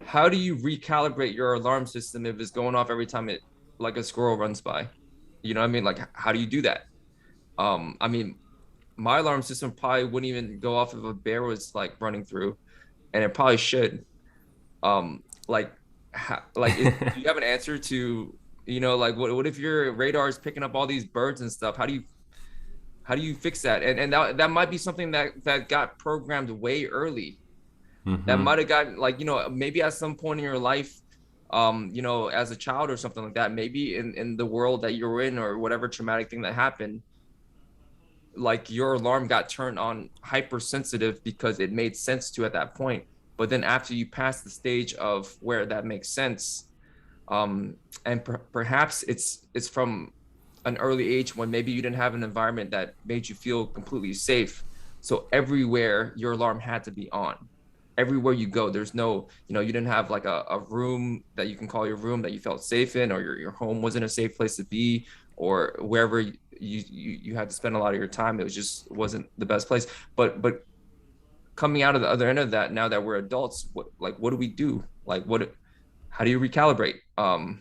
recalibrate your alarm system if it's going off every time it, like, a squirrel runs by? You know what I mean? Like, how do you do that? I mean, my alarm system probably wouldn't even go off if a bear was like running through, and it probably should. Like, do you have an answer to, like, what if your radar is picking up all these birds and stuff? How do you fix that? And that might be something that got programmed way early. That Mm-hmm. might have gotten, like, maybe at some point in your life, as a child or something like that, maybe in the world that you're in or whatever traumatic thing that happened, like your alarm got turned on hypersensitive because it made sense to at that point. But then after you pass the stage of where that makes sense, and perhaps it's from an early age when maybe you didn't have an environment that made you feel completely safe. So everywhere your alarm had to be on. Everywhere you go, there's no, you didn't have like a room that you can call your room that you felt safe in, or your home wasn't a safe place to be, or wherever you had to spend a lot of your time, it wasn't the best place. But coming out of the other end of that, now that we're adults, what do we do? Like, how do you recalibrate? Uh,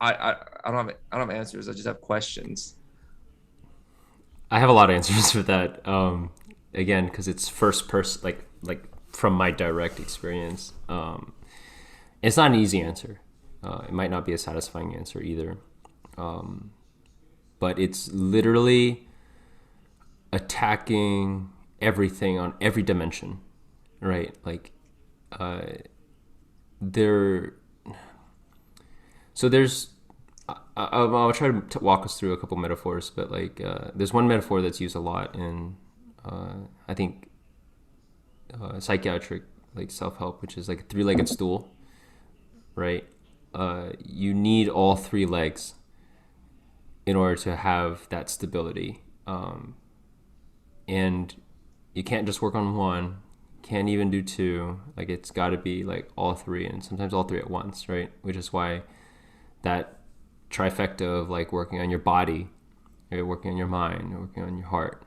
I don't have answers. I just have questions. I have a lot of answers for that. Again, because it's first person, like from my direct experience. It's not an easy answer. It might not be a satisfying answer either. But it's literally attacking everything on every dimension. right? Like uh, there. So there's. I'll try to walk us through a couple metaphors, but like there's one metaphor that's used a lot in I think psychiatric like self help, which is like a three-legged stool, right? You need all three legs in order to have that stability, and you can't just work on one. Can't even do two. Like it's got to be like all three, and sometimes all three at once, right? Which is why that trifecta of like working on your body, right? Working on your mind, working on your heart,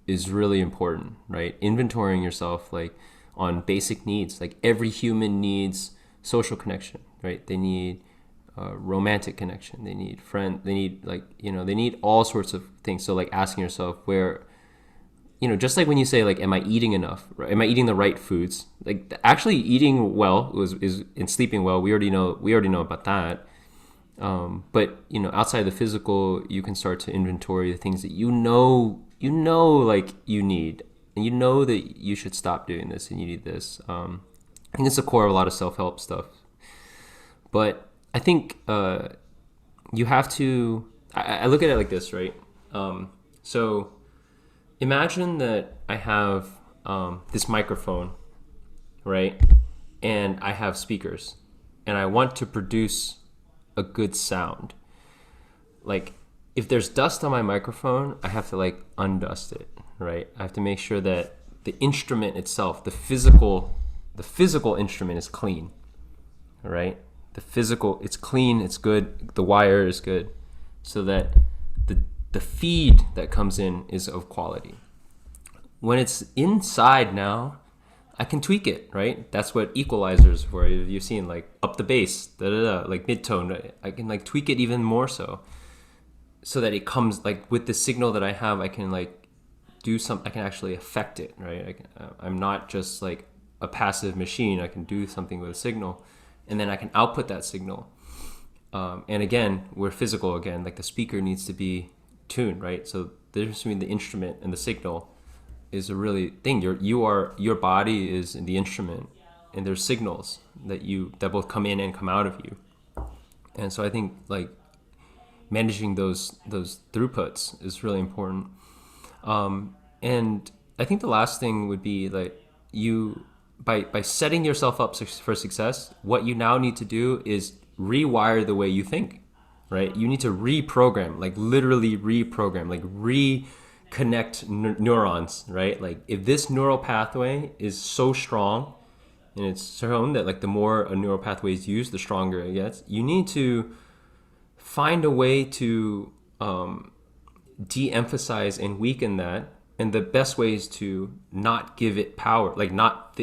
is really important, right? Inventorying yourself like on basic needs. Like every human needs social connection, right? They need romantic connection. They need friend. They need like they need all sorts of things. So like asking yourself where just like when you say like, am I eating enough? Right? Am I eating the right foods? Like actually eating well is and sleeping well. We already know about that. But outside the physical, you can start to inventory the things that like you need, and that you should stop doing this and you need this. I think it's the core of a lot of self-help stuff. But I think you have to. I look at it like this, right? So imagine that I have this microphone, right? And I have speakers, and I want to produce a good sound. Like if there's dust on my microphone, I have to like undust it, right? I have to make sure that the instrument itself, the physical instrument is clean, right? It's clean, it's good, the wire is good, so that the feed that comes in is of quality. When it's inside now, I can tweak it, right? That's what equalizers for. You've seen like up the bass, like mid-tone. Right? I can like tweak it even more so that it comes like with the signal that I have, I can like I can actually affect it, right? I'm not just like a passive machine. I can do something with a signal, and then I can output that signal. And again, we're physical again, like the speaker needs to be tuned, right? So the difference between the instrument and the signal is a really thing. Your body is the instrument, and there's signals that both come in and come out of you. And so I think like managing those throughputs is really important. And I think the last thing would be like by setting yourself up for success, what you now need to do is rewire the way you think, right? You need to reprogram, like literally reprogram, like reconnect neurons, right? Like if this neural pathway is so strong and it's shown that like the more a neural pathway is used, the stronger it gets, you need to find a way to de-emphasize and weaken that. And the best way is to not give it power, like not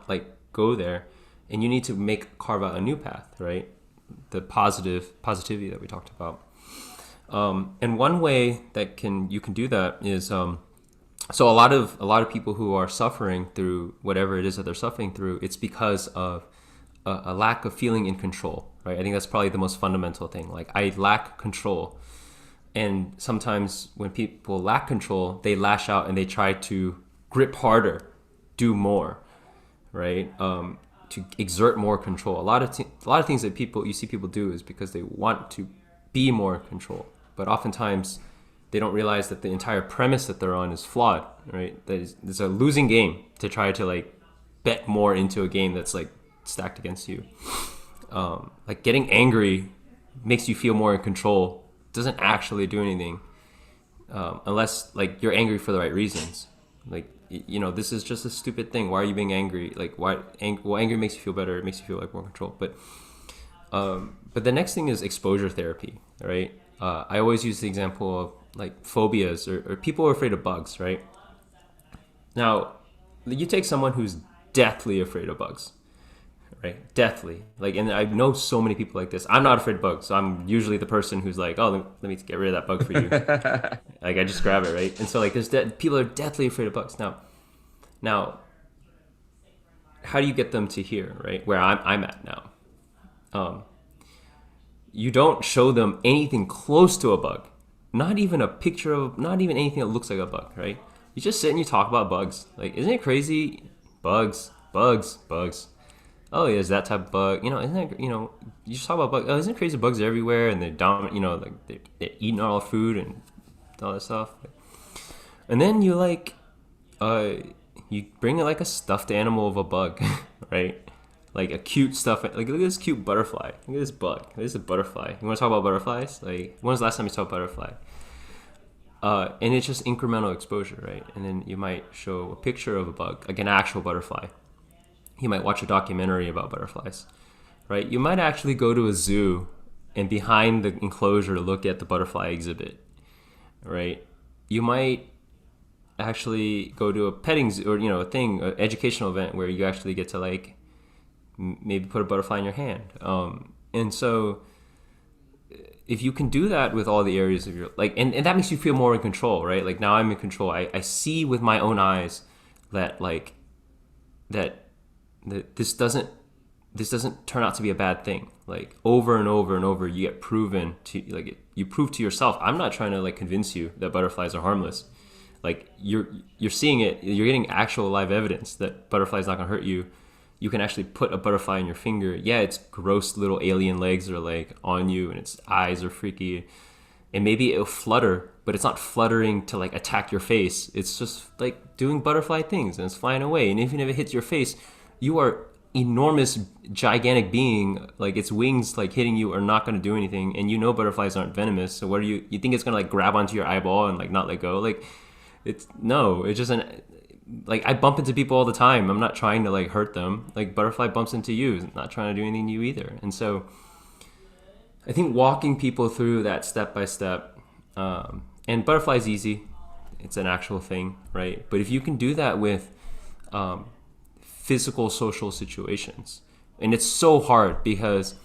like go there. And you need to carve out a new path, right? The positivity that we talked about. And one way that you can do that is so a lot of people who are suffering through whatever it is that they're suffering through, it's because of a lack of feeling in control, right? I think that's probably the most fundamental thing. Like I lack control. And sometimes when people lack control, they lash out and they try to grip harder, do more, right? To exert more control. A lot of things that you see people do is because they want to be more in control. But oftentimes they don't realize that the entire premise that they're on is flawed, right? It's a losing game to try to like bet more into a game that's like stacked against you. Like getting angry makes you feel more in control, doesn't actually do anything unless like you're angry for the right reasons. Like this is just a stupid thing. Why are you being angry? Like anger makes you feel better. It makes you feel like more control. But the next thing is exposure therapy, right? I always use the example of like phobias or people who are afraid of bugs, right? Now, you take someone who's deathly afraid of bugs, right? Deathly. Like, and I know so many people like this. I'm not afraid of bugs. So I'm usually the person who's like, oh, let me get rid of that bug for you. Like, I just grab it, right? And so, like, people are deathly afraid of bugs. Now, how do you get them to here, right? Where I'm at now. You don't show them anything close to a bug. Not even a picture of, not even anything that looks like a bug, right? You just sit and you talk about bugs. Like, isn't it crazy Bugs. Oh, yeah, is that type of bug? Isn't that, you just talk about bugs. Oh, isn't it crazy? Bugs are everywhere, and they're dominant. Like they're eating all the food and all that stuff. And then uh, you bring like a stuffed animal of a bug, right? Like a cute stuff. Like look at this cute butterfly. Look at this bug. This is a butterfly. You want to talk about butterflies? Like when was the last time you saw a butterfly? And it's just incremental exposure, right? And then you might show a picture of a bug, like an actual butterfly. You might watch a documentary about butterflies, right? You might actually go to a zoo and behind the enclosure look at the butterfly exhibit, right? You might actually go to a petting zoo or a thing, an educational event where you actually get to like maybe put a butterfly in your hand. And so if you can do that with all the areas of your and that makes you feel more in control, right? Like now I'm in control. I see with my own eyes that that this doesn't turn out to be a bad thing. Like over and over and over, you get proven to you prove to yourself. I'm not trying to like convince you that butterflies are harmless. Like you're seeing it. You're getting actual live evidence that butterflies not gonna hurt you. You can actually put a butterfly in your finger. Yeah, its gross little alien legs are like on you, and its eyes are freaky, and maybe it'll flutter, but it's not fluttering to like attack your face. It's just like doing butterfly things, and it's flying away. And even if it hits your face, you are enormous, gigantic being. Like its wings, like hitting you, are not going to do anything. And butterflies aren't venomous. So what are you? You think it's going to like grab onto your eyeball and like not let go? Like it's no. It's just an like I bump into people all the time. I'm not trying to like hurt them. Like butterfly bumps into you, not trying to do anything to you either. And so I think walking people through that step by step, and butterfly's easy. It's an actual thing, right? But if you can do that with physical, social situations, and it's so hard because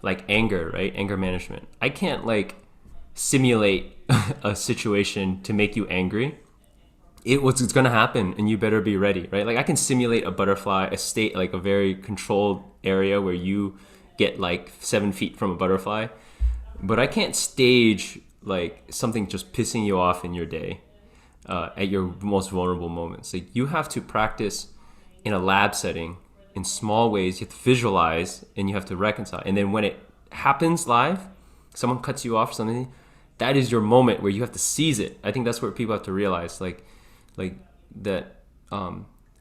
like anger, right? Anger management. I can't like simulate a situation to make you angry. It's going to happen, and you better be ready, right? Like I can simulate a butterfly, a state, like a very controlled area where you get like 7 feet from a butterfly, but I can't stage like something just pissing you off in your day, at your most vulnerable moments. Like you have to practice in a lab setting in small ways. You have to visualize and you have to reconcile. And then when it happens live, someone cuts you off or something, that is your moment where you have to seize it. I think that's what people have to realize. Like that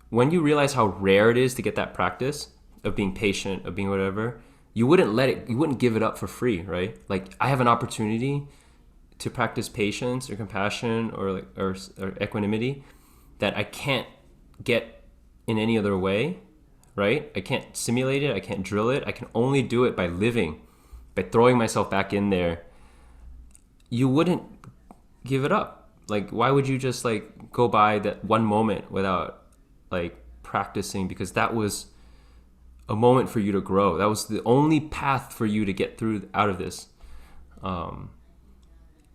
when you realize how rare it is to get that practice of being patient, of being whatever, you wouldn't give it up for free, right? Like I have an opportunity to practice patience or compassion or equanimity that I can't get in any other way, right? I can't simulate it. I can't drill it. I can only do it by living, by throwing myself back in there. You wouldn't give it up. Like, why would you just like go by that one moment without like practicing? Because that was a moment for you to grow. That was the only path for you to get through out of this. And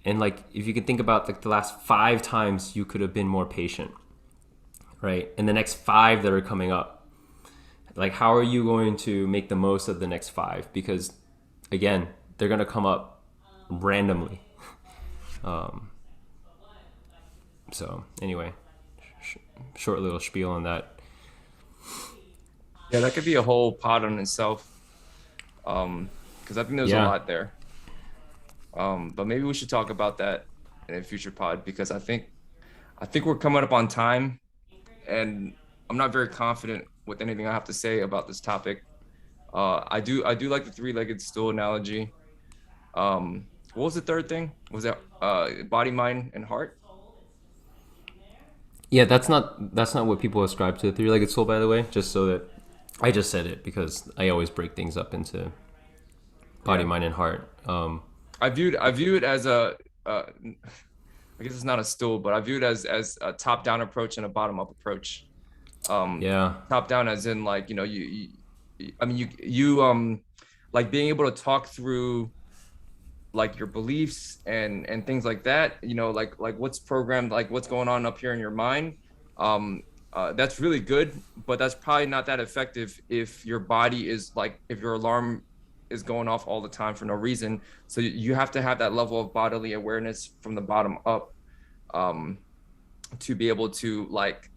like, if you can think about like the last 5 times you could have been more patient, right? And the next 5 that are coming up, like, how are you going to make the most of the next 5? Because again, they're going to come up randomly. So anyway, short little spiel on that. Yeah, that could be a whole pod on itself. Because I think there's a lot there. But maybe we should talk about that in a future pod, because I think we're coming up on time, and I'm not very confident with anything I have to say about this topic. I do like the three-legged stool analogy. What was the third thing? Was that body, mind, and heart? Yeah, that's not what people ascribe to the three-legged stool, by the way. Just so that I just said it because I always break things up into body, Yeah, mind, and heart. I view it as a I guess it's not a stool, but I view it as a top down approach and a bottom up approach. Yeah, Top down as in like I mean you like being able to talk through like your beliefs and things like that, like what's programmed, like what's going on up here in your mind. That's really good, but that's probably not that effective if your body is like, if your alarm is going off all the time for no reason. So you have to have that level of bodily awareness from the bottom up, to be able to like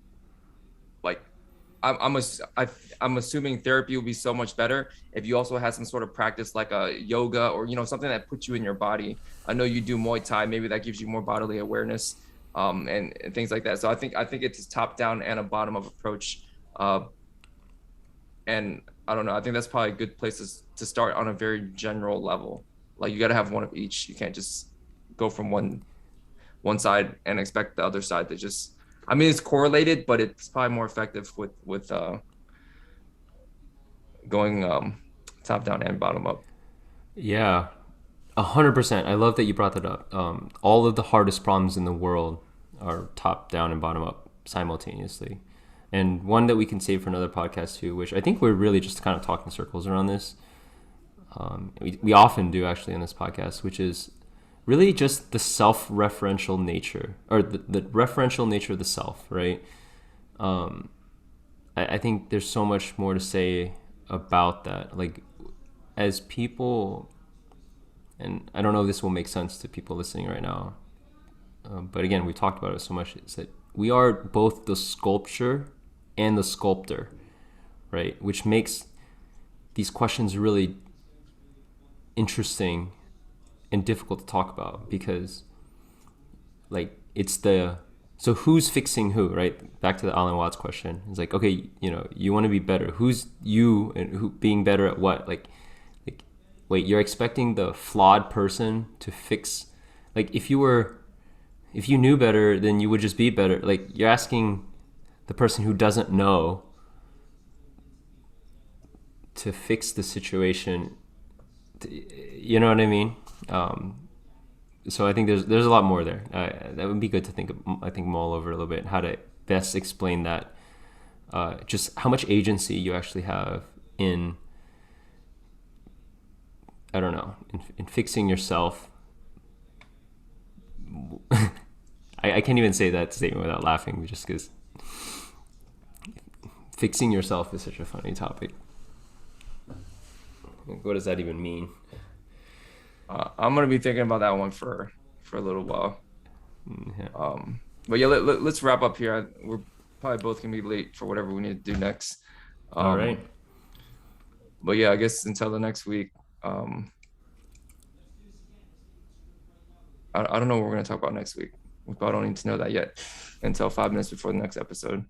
I'm assuming therapy will be so much better if you also had some sort of practice like a yoga or something that puts you in your body. I know you do Muay Thai, maybe that gives you more bodily awareness, and things like that. So I think it's a top down and a bottom up approach, and I don't know. I think that's probably a good place to start on a very general level. Like you got to have one of each. You can't just go from one side and expect the other side to just. I mean, it's correlated, but it's probably more effective with going top down and bottom up. Yeah, 100%. I love that you brought that up. All of the hardest problems in the world are top down and bottom up simultaneously. And one that we can save for another podcast too, which I think we're really just kind of talking circles around this. We often do actually on this podcast, which is really just the self-referential nature or the referential nature of the self, right? I think there's so much more to say about that. Like, as people, and I don't know if this will make sense to people listening right now, but again, we talked about it so much, is that we are both the sculpture and the sculptor, right? Which makes these questions really interesting and difficult to talk about because, like, it's the so who's fixing who, right? Back to the Alan Watts question. It's like, okay, you want to be better. Who's you and who being better at what? Like, wait, you're expecting the flawed person to fix? Like, if you knew better, then you would just be better. Like, you're asking the person who doesn't know to fix the situation. You know what I mean? So I think there's a lot more there. That would be good to mull over a little bit, how to best explain that. Just how much agency you actually have in, I don't know, in fixing yourself. I can't even say that statement without laughing, just because fixing yourself is such a funny topic. What does that even mean? I'm gonna be thinking about that one for a little while. Yeah. But yeah, let's wrap up here. We're probably both gonna be late for whatever we need to do next. All right. But yeah, I guess until the next week. I don't know what we're gonna talk about next week. We probably don't need to know that yet until 5 minutes before the next episode.